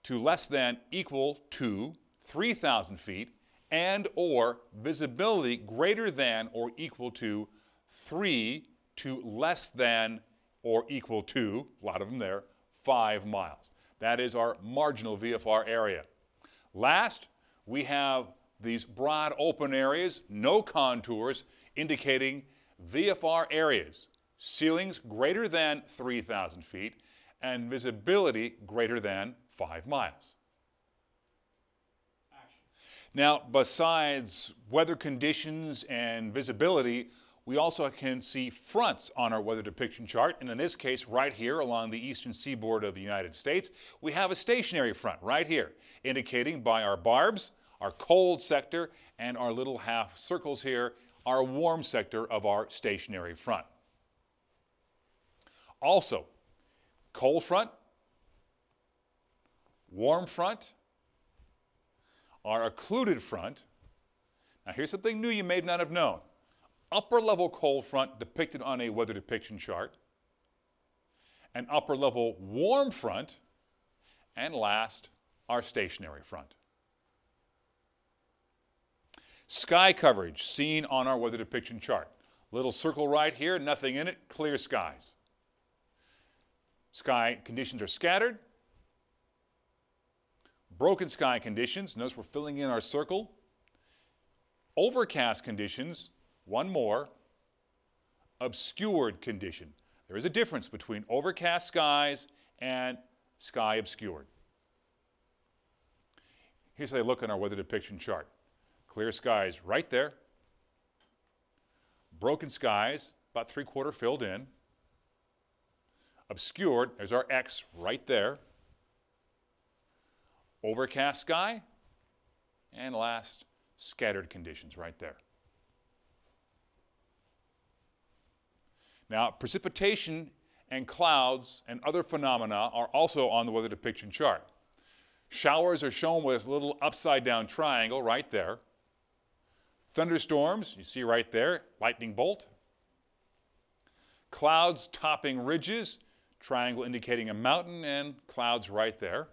to less than equal to 3,000 feet and or visibility greater than or equal to 3 to less than or equal to, a lot of them there, 5 miles. That is our marginal VFR area. Last, we have these broad open areas, no contours, indicating VFR areas, ceilings greater than 3,000 feet and visibility greater than 5 miles. Now, besides weather conditions and visibility, we also can see fronts on our weather depiction chart, and in this case, right here along the eastern seaboard of the United States, we have a stationary front right here, indicating by our barbs, our cold sector, and our little half circles here, our warm sector of our stationary front. Also, cold front, warm front, our occluded front. Now here's something new you may not have known. Upper level cold front depicted on a weather depiction chart, an upper level warm front, and last, our stationary front. Sky coverage seen on our weather depiction chart. Little circle right here, nothing in it, clear skies. Sky conditions are scattered. Broken sky conditions, notice we're filling in our circle. Overcast conditions, one more, obscured condition. There is a difference between overcast skies and sky obscured. Here's how they look on our weather depiction chart. Clear skies right there. Broken skies, about 3/4 filled in. Obscured, there's our X right there. Overcast sky, and last, scattered conditions right there. Now, precipitation and clouds and other phenomena are also on the weather depiction chart. Showers are shown with a little upside down triangle right there. Thunderstorms, you see right there, lightning bolt. Clouds topping ridges, triangle indicating a mountain, and clouds right there.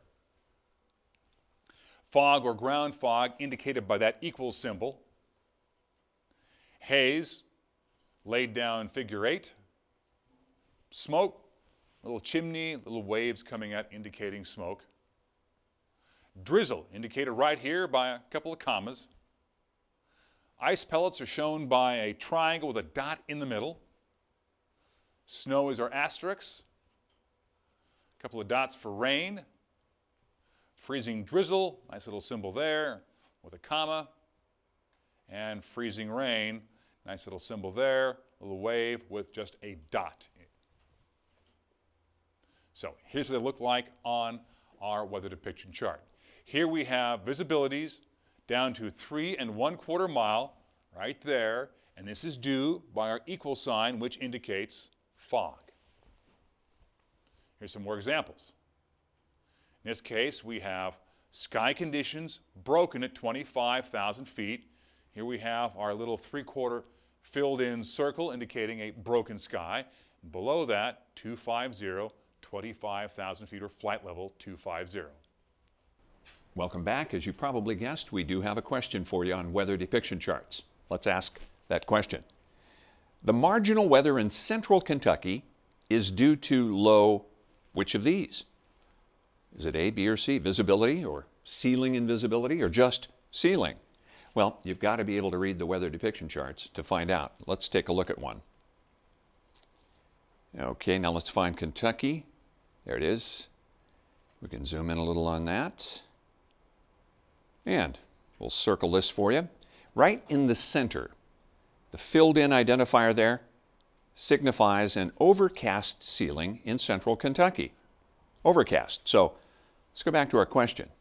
Fog or ground fog indicated by that equal symbol. Haze, laid down figure 8. Smoke, little chimney, little waves coming out indicating smoke. Drizzle, indicated right here by a couple of commas. Ice pellets are shown by a triangle with a dot in the middle. Snow is our asterisk. A couple of dots for rain. Freezing drizzle, nice little symbol there with a comma. And freezing rain, nice little symbol there, a little wave with just a dot. So here's what they look like on our weather depiction chart. Here we have visibilities down to 3 1/4 mile right there, and this is due by our equal sign, which indicates fog. Here's some more examples. In this case, we have sky conditions broken at 25,000 feet. Here we have our little 3/4 filled in circle indicating a broken sky. Below that, 250, 25,000 feet, or flight level 250. Welcome back. As you probably guessed, we do have a question for you on weather depiction charts. Let's ask that question. The marginal weather in central Kentucky is due to low which of these? Is it A, B, or C? Visibility, or ceiling invisibility, or just ceiling? Well, you've got to be able to read the weather depiction charts to find out. Let's take a look at one. Okay, now let's find Kentucky. There it is. We can zoom in a little on that. And we'll circle this for you. Right in the center, the filled-in identifier there signifies an overcast ceiling in central Kentucky. Overcast. So let's go back to our question.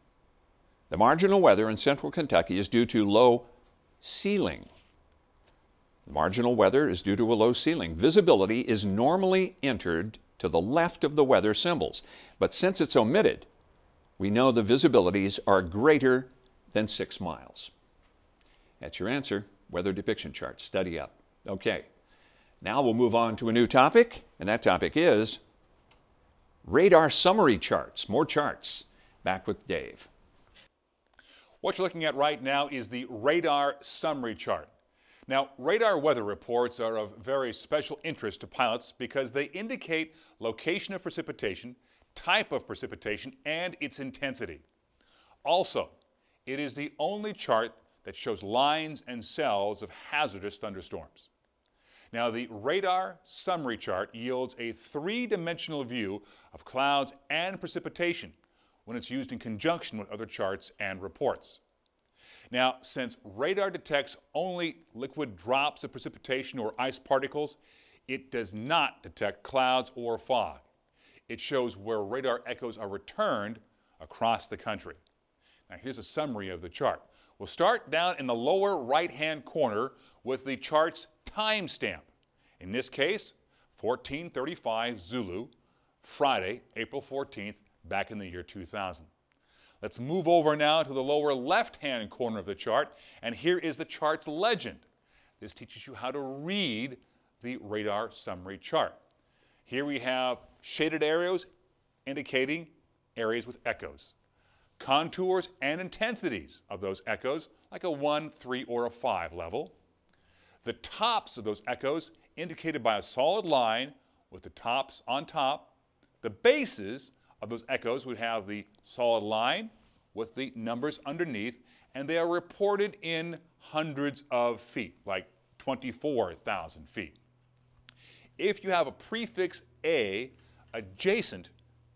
The marginal weather in central Kentucky is due to low ceiling. The marginal weather is due to a low ceiling. Visibility is normally entered to the left of the weather symbols, but since it's omitted, we know the visibilities are greater than 6 miles. That's your answer. Weather depiction chart. Study up. Okay. Now we'll move on to a new topic, and that topic is radar summary charts. More charts. Back with Dave. What you're looking at right now is the radar summary chart. Now, radar weather reports are of very special interest to pilots because they indicate location of precipitation, type of precipitation, and its intensity. Also, it is the only chart that shows lines and cells of hazardous thunderstorms. Now, the radar summary chart yields a 3-dimensional view of clouds and precipitation when it's used in conjunction with other charts and reports. Now, since radar detects only liquid drops of precipitation or ice particles, it does not detect clouds or fog. It shows where radar echoes are returned across the country. Now, here's a summary of the chart. We'll start down in the lower right-hand corner with the chart's timestamp. In this case, 1435 Zulu, Friday, April 14th, back in the year 2000. Let's move over now to the lower left-hand corner of the chart, and here is the chart's legend. This teaches you how to read the radar summary chart. Here we have shaded arrows indicating areas with echoes, contours and intensities of those echoes, like a 1, 3, or a 5 level. The tops of those echoes indicated by a solid line with the tops on top. The bases of those echoes would have the solid line with the numbers underneath, and they are reported in hundreds of feet, like 24,000 feet. If you have a prefix A adjacent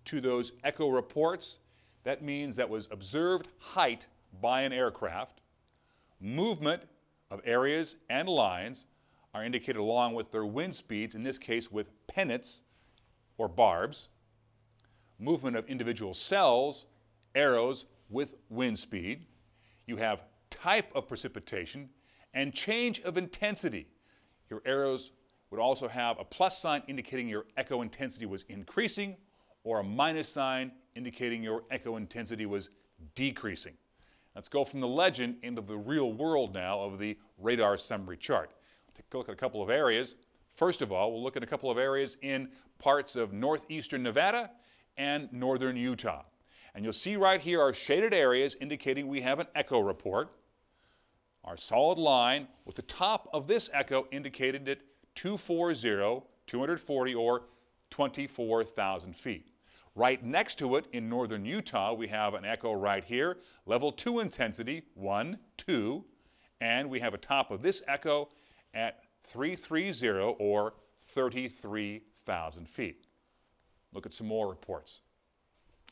to those echo reports, that means that was observed height by an aircraft. Movement of areas and lines are indicated along with their wind speeds, in this case with pennants or barbs. Movement of individual cells, arrows with wind speed. You have type of precipitation and change of intensity. Your arrows would also have a plus sign indicating your echo intensity was increasing, or a minus sign indicating your echo intensity was decreasing. Let's go from the legend into the real world now of the radar summary chart. Take a look at a couple of areas. First of all, we'll look at a couple of areas in parts of northeastern Nevada and northern Utah. And you'll see right here our shaded areas indicating we have an echo report. Our solid line with the top of this echo indicated at 240, 240, or 24,000 feet. Right next to it in northern Utah, we have an echo right here, level 2 intensity, 1, 2, and we have a top of this echo at 330, or 33,000 feet. Look at some more reports.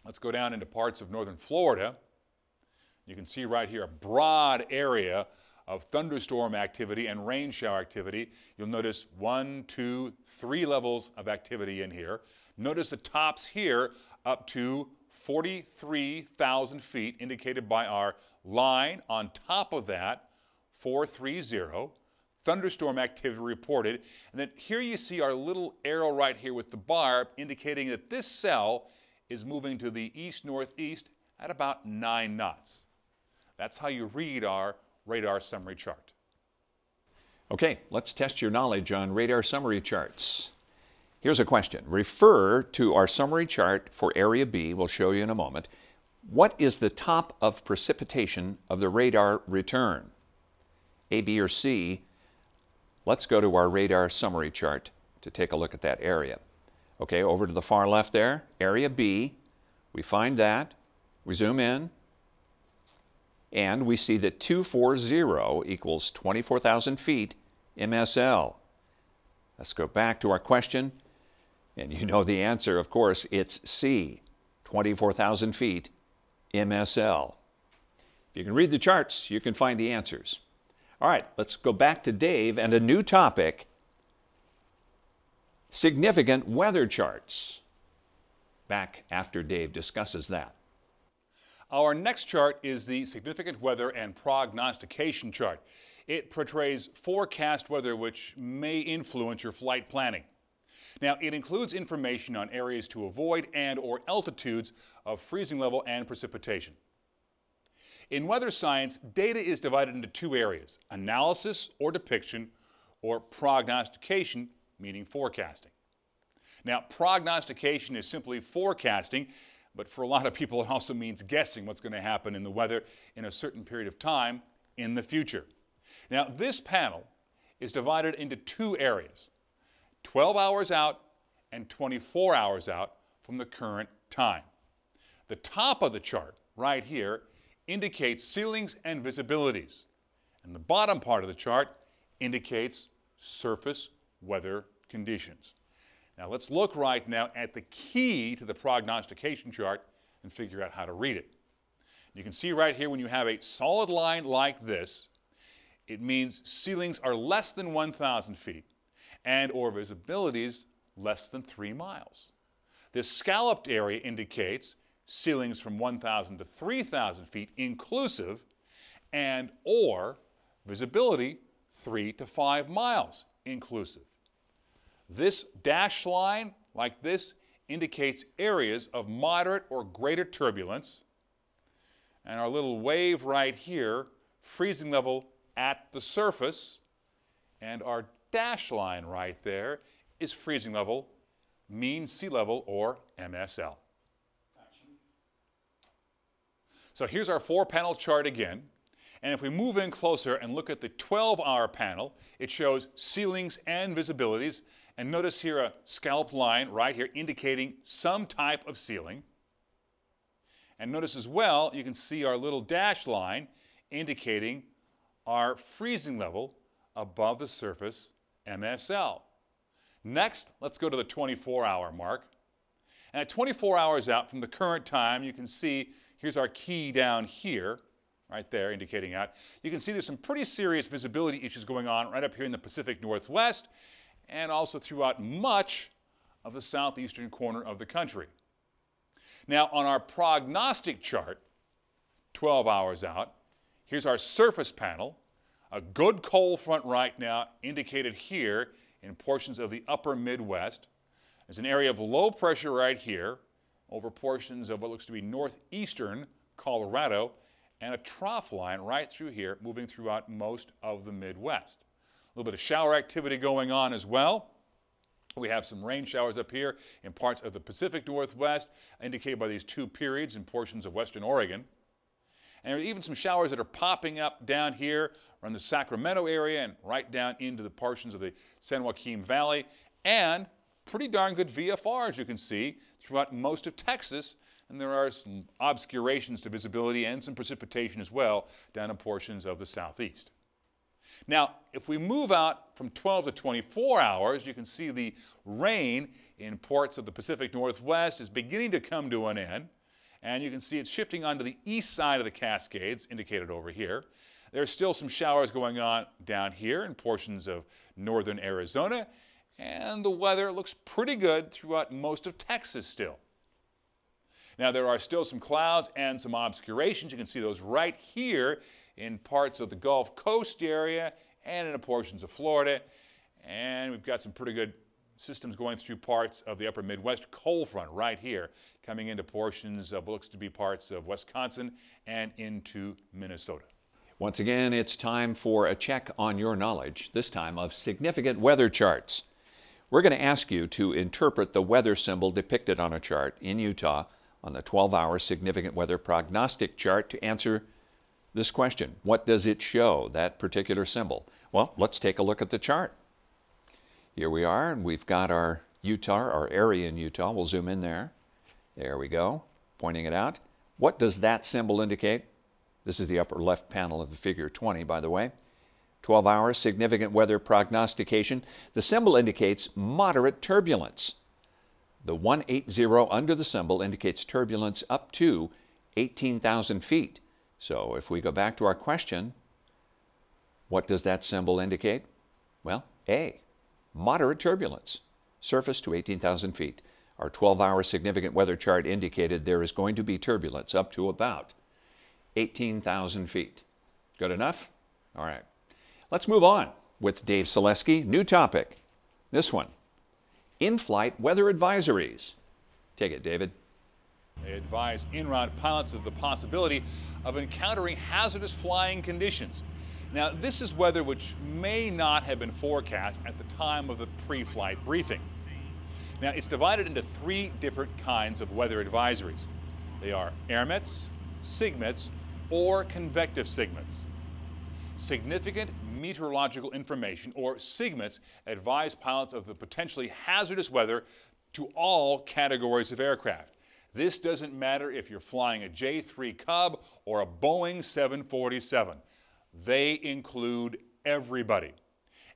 Let's go down into parts of northern Florida. You can see right here a broad area of thunderstorm activity and rain shower activity. You'll notice 1, 2, 3 levels of activity in here. Notice the tops here up to 43,000 feet, indicated by our line on top of that, 430. Thunderstorm activity reported. And then here you see our little arrow right here with the bar indicating that this cell is moving to the east-northeast at about 9 knots. That's how you read our radar summary chart. Okay, let's test your knowledge on radar summary charts. Here's a question. Refer to our summary chart for Area B, we'll show you in a moment. What is the top of precipitation of the radar return? A, B, or C? Let's go to our radar summary chart to take a look at that area. Okay, over to the far left there, Area B. We find that. We zoom in. And we see that 240 equals 24,000 feet MSL. Let's go back to our question. And you know the answer, of course, it's C, 24,000 feet MSL. If you can read the charts, you can find the answers. All right, let's go back to Dave and a new topic, significant weather charts. Back after Dave discusses that. Our next chart is the significant weather and prognostication chart. It portrays forecast weather which may influence your flight planning. Now, it includes information on areas to avoid and or altitudes of freezing level and precipitation. In weather science, data is divided into two areas: analysis or depiction, or prognostication, meaning forecasting. Now, prognostication is simply forecasting, but for a lot of people it also means guessing what's going to happen in the weather in a certain period of time in the future. Now, this panel is divided into two areas: 12 hours out and 24 hours out from the current time. The top of the chart, right here, indicates ceilings and visibilities, and the bottom part of the chart indicates surface weather conditions. Now let's look right now at the key to the prognostication chart and figure out how to read it. You can see right here when you have a solid line like this, it means ceilings are less than 1,000 feet and or visibilities less than 3 miles. This scalloped area indicates ceilings from 1,000 to 3,000 feet inclusive and or visibility 3 to 5 miles inclusive. This dashed line, like this, indicates areas of moderate or greater turbulence. And our little wave right here, freezing level at the surface. And our dash line right there is freezing level, mean sea level, or MSL. So here's our 4-panel chart again. And if we move in closer and look at the 12-hour panel, it shows ceilings and visibilities. And notice here a scalloped line right here indicating some type of ceiling. And notice as well, you can see our little dash line indicating our freezing level above the surface, MSL. Next, let's go to the 24-hour mark. And at 24 hours out from the current time, you can see here's our key down here, right there, indicating out. You can see there's some pretty serious visibility issues going on right up here in the Pacific Northwest and also throughout much of the southeastern corner of the country. Now, on our prognostic chart, 12 hours out, here's our surface panel. A good cold front right now indicated here in portions of the upper Midwest. There's an area of low pressure right here over portions of what looks to be northeastern Colorado, and a trough line right through here moving throughout most of the Midwest. A little bit of shower activity going on as well. We have some rain showers up here in parts of the Pacific Northwest, indicated by these two periods in portions of western Oregon. And there are even some showers that are popping up down here around the Sacramento area and right down into the portions of the San Joaquin Valley, and pretty darn good VFR, as you can see, throughout most of Texas. And there are some obscurations to visibility and some precipitation as well down in portions of the southeast. Now, if we move out from 12 to 24 hours, you can see the rain in parts of the Pacific Northwest is beginning to come to an end. And you can see it's shifting onto the east side of the Cascades, indicated over here. There's still some showers going on down here in portions of northern Arizona and the weather looks pretty good throughout most of Texas still. Now, there are still some clouds and some obscurations. You can see those right here in parts of the Gulf Coast area and in portions of Florida. And we've got some pretty good systems going through parts of the upper Midwest cold front right here, coming into portions of what looks to be parts of Wisconsin and into Minnesota. Once again, it's time for a check on your knowledge, this time of significant weather charts. We're going to ask you to interpret the weather symbol depicted on a chart in Utah on the 12-hour significant weather prognostic chart to answer this question. What does it show, that particular symbol? Well, let's take a look at the chart. Here we are, and we've got our Utah, our area in Utah. We'll zoom in there. There we go, pointing it out. What does that symbol indicate? This is the upper left panel of the figure 20, by the way. 12-hour significant weather prognostication. The symbol indicates moderate turbulence. The 180 under the symbol indicates turbulence up to 18,000 feet. So if we go back to our question, what does that symbol indicate? Well, A, moderate turbulence, surface to 18,000 feet. Our 12-hour significant weather chart indicated there is going to be turbulence up to about 18,000 feet. Good enough? All right. Let's move on with Dave Selesky. New topic. This one. In-flight weather advisories. Take it, David. They advise en route pilots of the possibility of encountering hazardous flying conditions. Now, this is weather which may not have been forecast at the time of the pre-flight briefing. Now, it's divided into three different kinds of weather advisories. They are airmets, sigmets, or convective sigmets. Significant meteorological information, or sigmets, advise pilots of the potentially hazardous weather to all categories of aircraft. This doesn't matter if you're flying a J-3 Cub or a Boeing 747. They include everybody.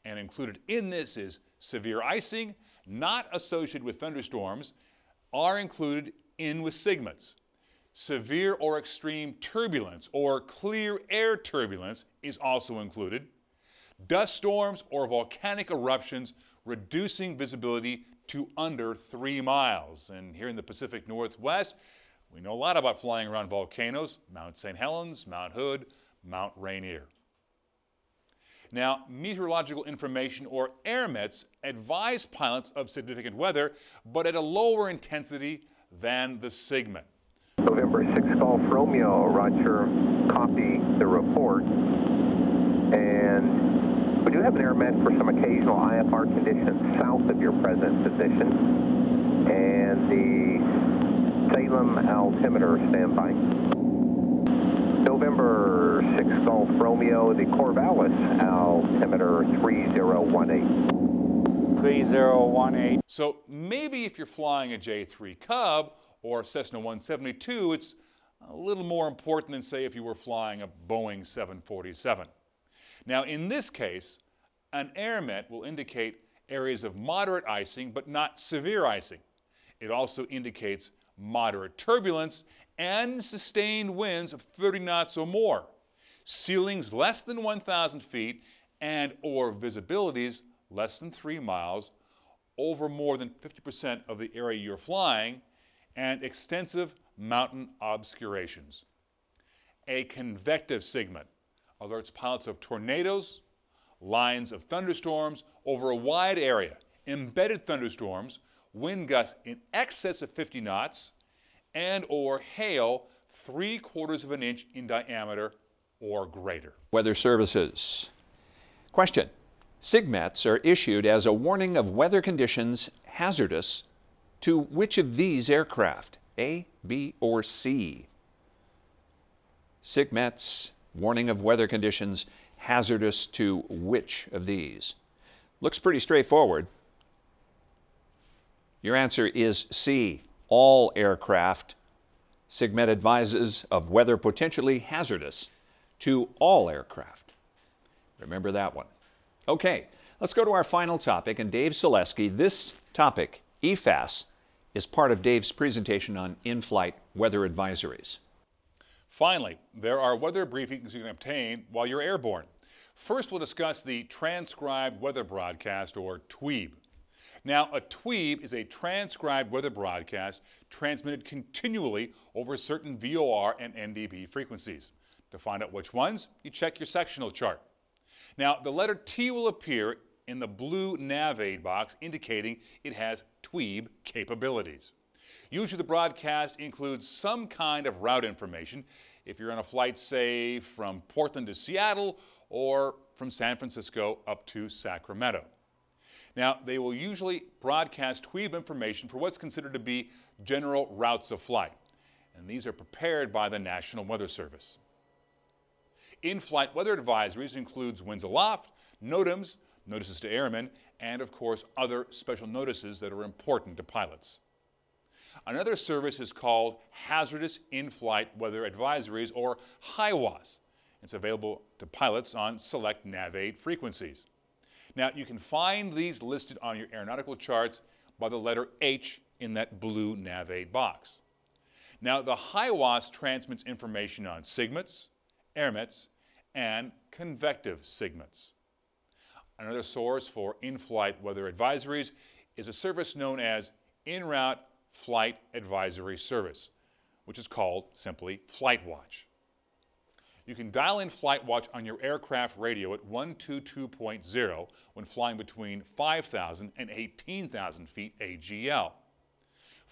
And included in this is severe icing, not associated with thunderstorms, are included in with sigmets. Severe or extreme turbulence or clear air turbulence is also included. Dust storms or volcanic eruptions reducing visibility to under 3 miles. And here in the Pacific Northwest, we know a lot about flying around volcanoes, Mount St. Helens, Mount Hood, Mount Rainier. Now, meteorological information or airmets advise pilots of significant weather, but at a lower intensity than the sigmet. November 6 Golf Romeo, Roger, copy the report. And we do have an airmet for some occasional IFR conditions south of your present position. And the Salem altimeter standby. November 6 Golf Romeo, the Corvallis altimeter 3018. 3018. So maybe if you're flying a J-3 Cub or Cessna 172, it's a little more important than, say, if you were flying a Boeing 747. Now, in this case, an airmet will indicate areas of moderate icing, but not severe icing. It also indicates moderate turbulence and sustained winds of 30 knots or more, ceilings less than 1,000 feet, and or visibilities less than 3 miles over more than 50% of the area you're flying, and extensive mountain obscurations. A convective sigmet alerts pilots of tornadoes, lines of thunderstorms over a wide area, embedded thunderstorms, wind gusts in excess of 50 knots, and or hail 3/4 of an inch in diameter or greater. Weather Services. Question. Sigmets are issued as a warning of weather conditions hazardous to which of these aircraft? A, B, or C? Sigmets, warning of weather conditions hazardous to which of these? Looks pretty straightforward. Your answer is C, all aircraft. Sigmet advises of weather potentially hazardous to all aircraft. Remember that one. Okay, let's go to our final topic, and Dave Selesky. This topic, EFAS, is part of Dave's presentation on in-flight weather advisories. Finally, there are weather briefings you can obtain while you're airborne. First, we'll discuss the transcribed weather broadcast, or TWEB. Now, a tweeb is a transcribed weather broadcast transmitted continually over certain VOR and NDB frequencies. To find out which ones, you check your sectional chart. Now, the letter T will appear in the blue nav aid box indicating it has tweeb capabilities. Usually the broadcast includes some kind of route information if you're on a flight, say, from Portland to Seattle or from San Francisco up to Sacramento. Now, they will usually broadcast tweeb information for what's considered to be general routes of flight, and these are prepared by the National Weather Service. In-flight weather advisories includes winds aloft, NOTAMs, notices to airmen, and of course other special notices that are important to pilots. Another service is called Hazardous In-Flight Weather Advisories, or HIWAS. It's available to pilots on select nav aid frequencies. Now, you can find these listed on your aeronautical charts by the letter H in that blue nav aid box. Now, the HIWAS transmits information on SIGMETs, AIRMETs, and convective SIGMETs. Another source for in-flight weather advisories is a service known as En Route Flight Advisory Service, which is called simply FlightWatch. You can dial in FlightWatch on your aircraft radio at 122.0 when flying between 5,000 and 18,000 feet AGL.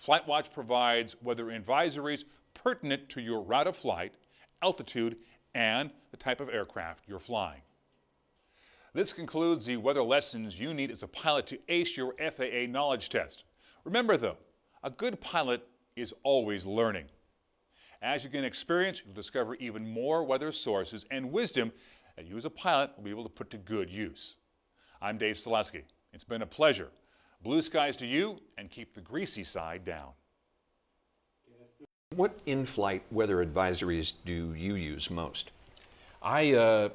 FlightWatch provides weather advisories pertinent to your route of flight, altitude, and the type of aircraft you're flying. This concludes the weather lessons you need as a pilot to ace your FAA knowledge test. Remember though, a good pilot is always learning. As you gain experience, you'll discover even more weather sources and wisdom that you as a pilot will be able to put to good use. I'm Dave Selesky. It's been a pleasure. Blue skies to you, and keep the greasy side down. What in-flight weather advisories do you use most? I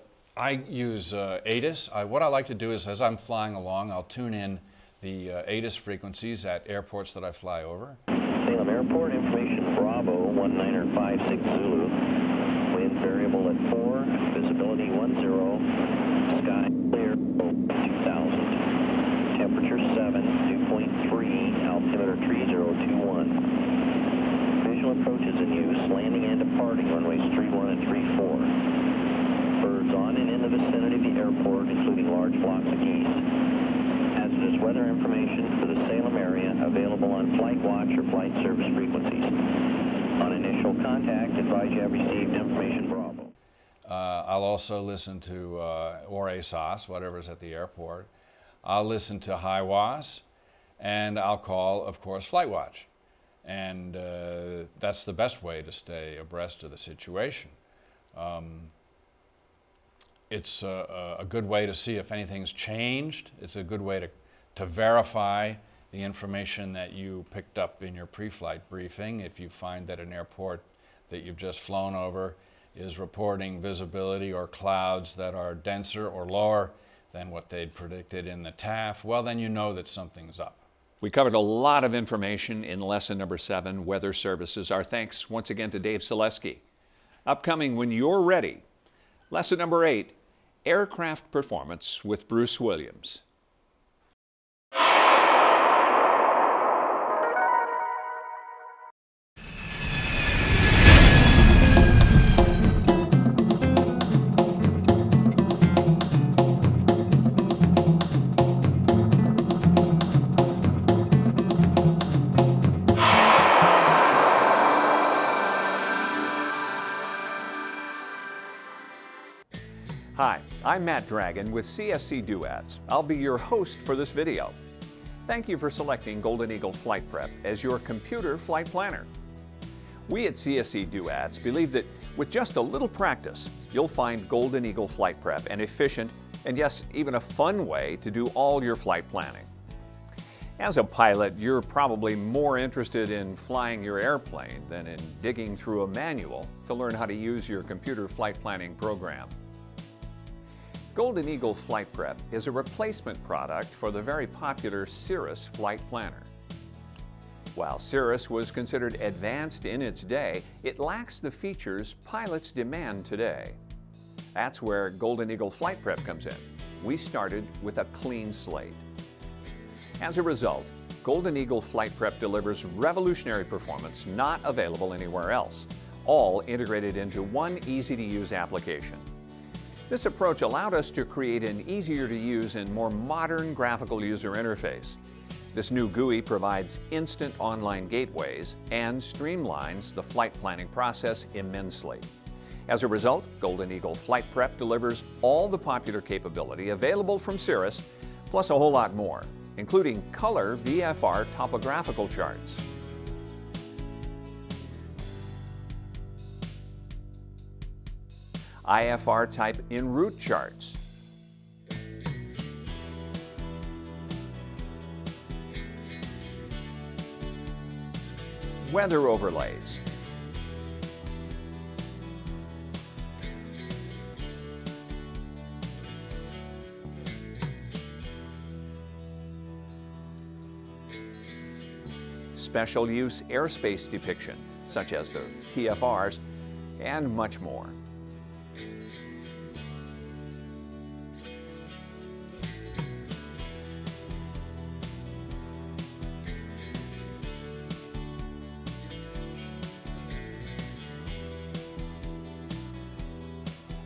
use ATIS. What I like to do is, as I'm flying along, I'll tune in the ATIS frequencies at airports that I fly over. Salem Airport, information Bravo, 1956 Zulu. Wind variable at 4, visibility 10, sky clear, 2000. Temperature 7, dew point 3, altimeter 3021. Visual approaches in use, landing and departing runways 31 and 34. Birds on and in the vicinity of the airport, including large flocks of geese. Hazardous weather information for the Salem area available on FlightWatch or flight service frequencies. On initial contact, advise you have received information Bravo. I'll also listen to, or ASOS, whatever's at the airport. I'll listen to HIWAS, and I'll call, of course, FlightWatch. And that's the best way to stay abreast of the situation. It's a good way to see if anything's changed. It's a good way to verify the information that you picked up in your pre-flight briefing. If you find that an airport that you've just flown over is reporting visibility or clouds that are denser or lower than what they'd predicted in the TAF, well, then you know that something's up. We covered a lot of information in lesson number 7, Weather Services. Our thanks once again to Dave Selesky. Upcoming when you're ready, lesson number 8, Aircraft Performance with Bruce Williams. Hi, I'm Matt Dragon with CSC Duets. I'll be your host for this video. Thank you for selecting Golden Eagle Flight Prep as your computer flight planner. We at CSC Duets believe that with just a little practice, you'll find Golden Eagle Flight Prep an efficient and yes, even a fun way to do all your flight planning. As a pilot, you're probably more interested in flying your airplane than in digging through a manual to learn how to use your computer flight planning program. Golden Eagle Flight Prep is a replacement product for the very popular Cirrus Flight Planner. While Cirrus was considered advanced in its day, it lacks the features pilots demand today. That's where Golden Eagle Flight Prep comes in. We started with a clean slate. As a result, Golden Eagle Flight Prep delivers revolutionary performance not available anywhere else, all integrated into one easy-to-use application. This approach allowed us to create an easier-to-use and more modern graphical user interface. This new GUI provides instant online gateways and streamlines the flight planning process immensely. As a result, Golden Eagle Flight Prep delivers all the popular capability available from Cirrus, plus a whole lot more, including color VFR topographical charts. IFR type en route charts. Weather overlays. Special use airspace depiction, such as the TFRs, and much more.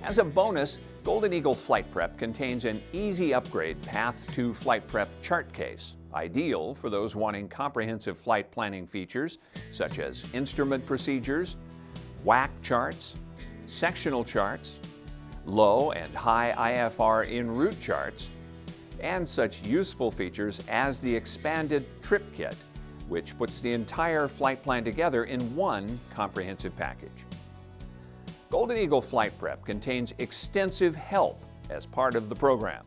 As a bonus, Golden Eagle Flight Prep contains an easy upgrade path to Flight Prep chart case, ideal for those wanting comprehensive flight planning features such as instrument procedures, WAC charts, sectional charts, low and high IFR en route charts, and such useful features as the expanded trip kit, which puts the entire flight plan together in one comprehensive package. Golden Eagle Flight Prep contains extensive help as part of the program.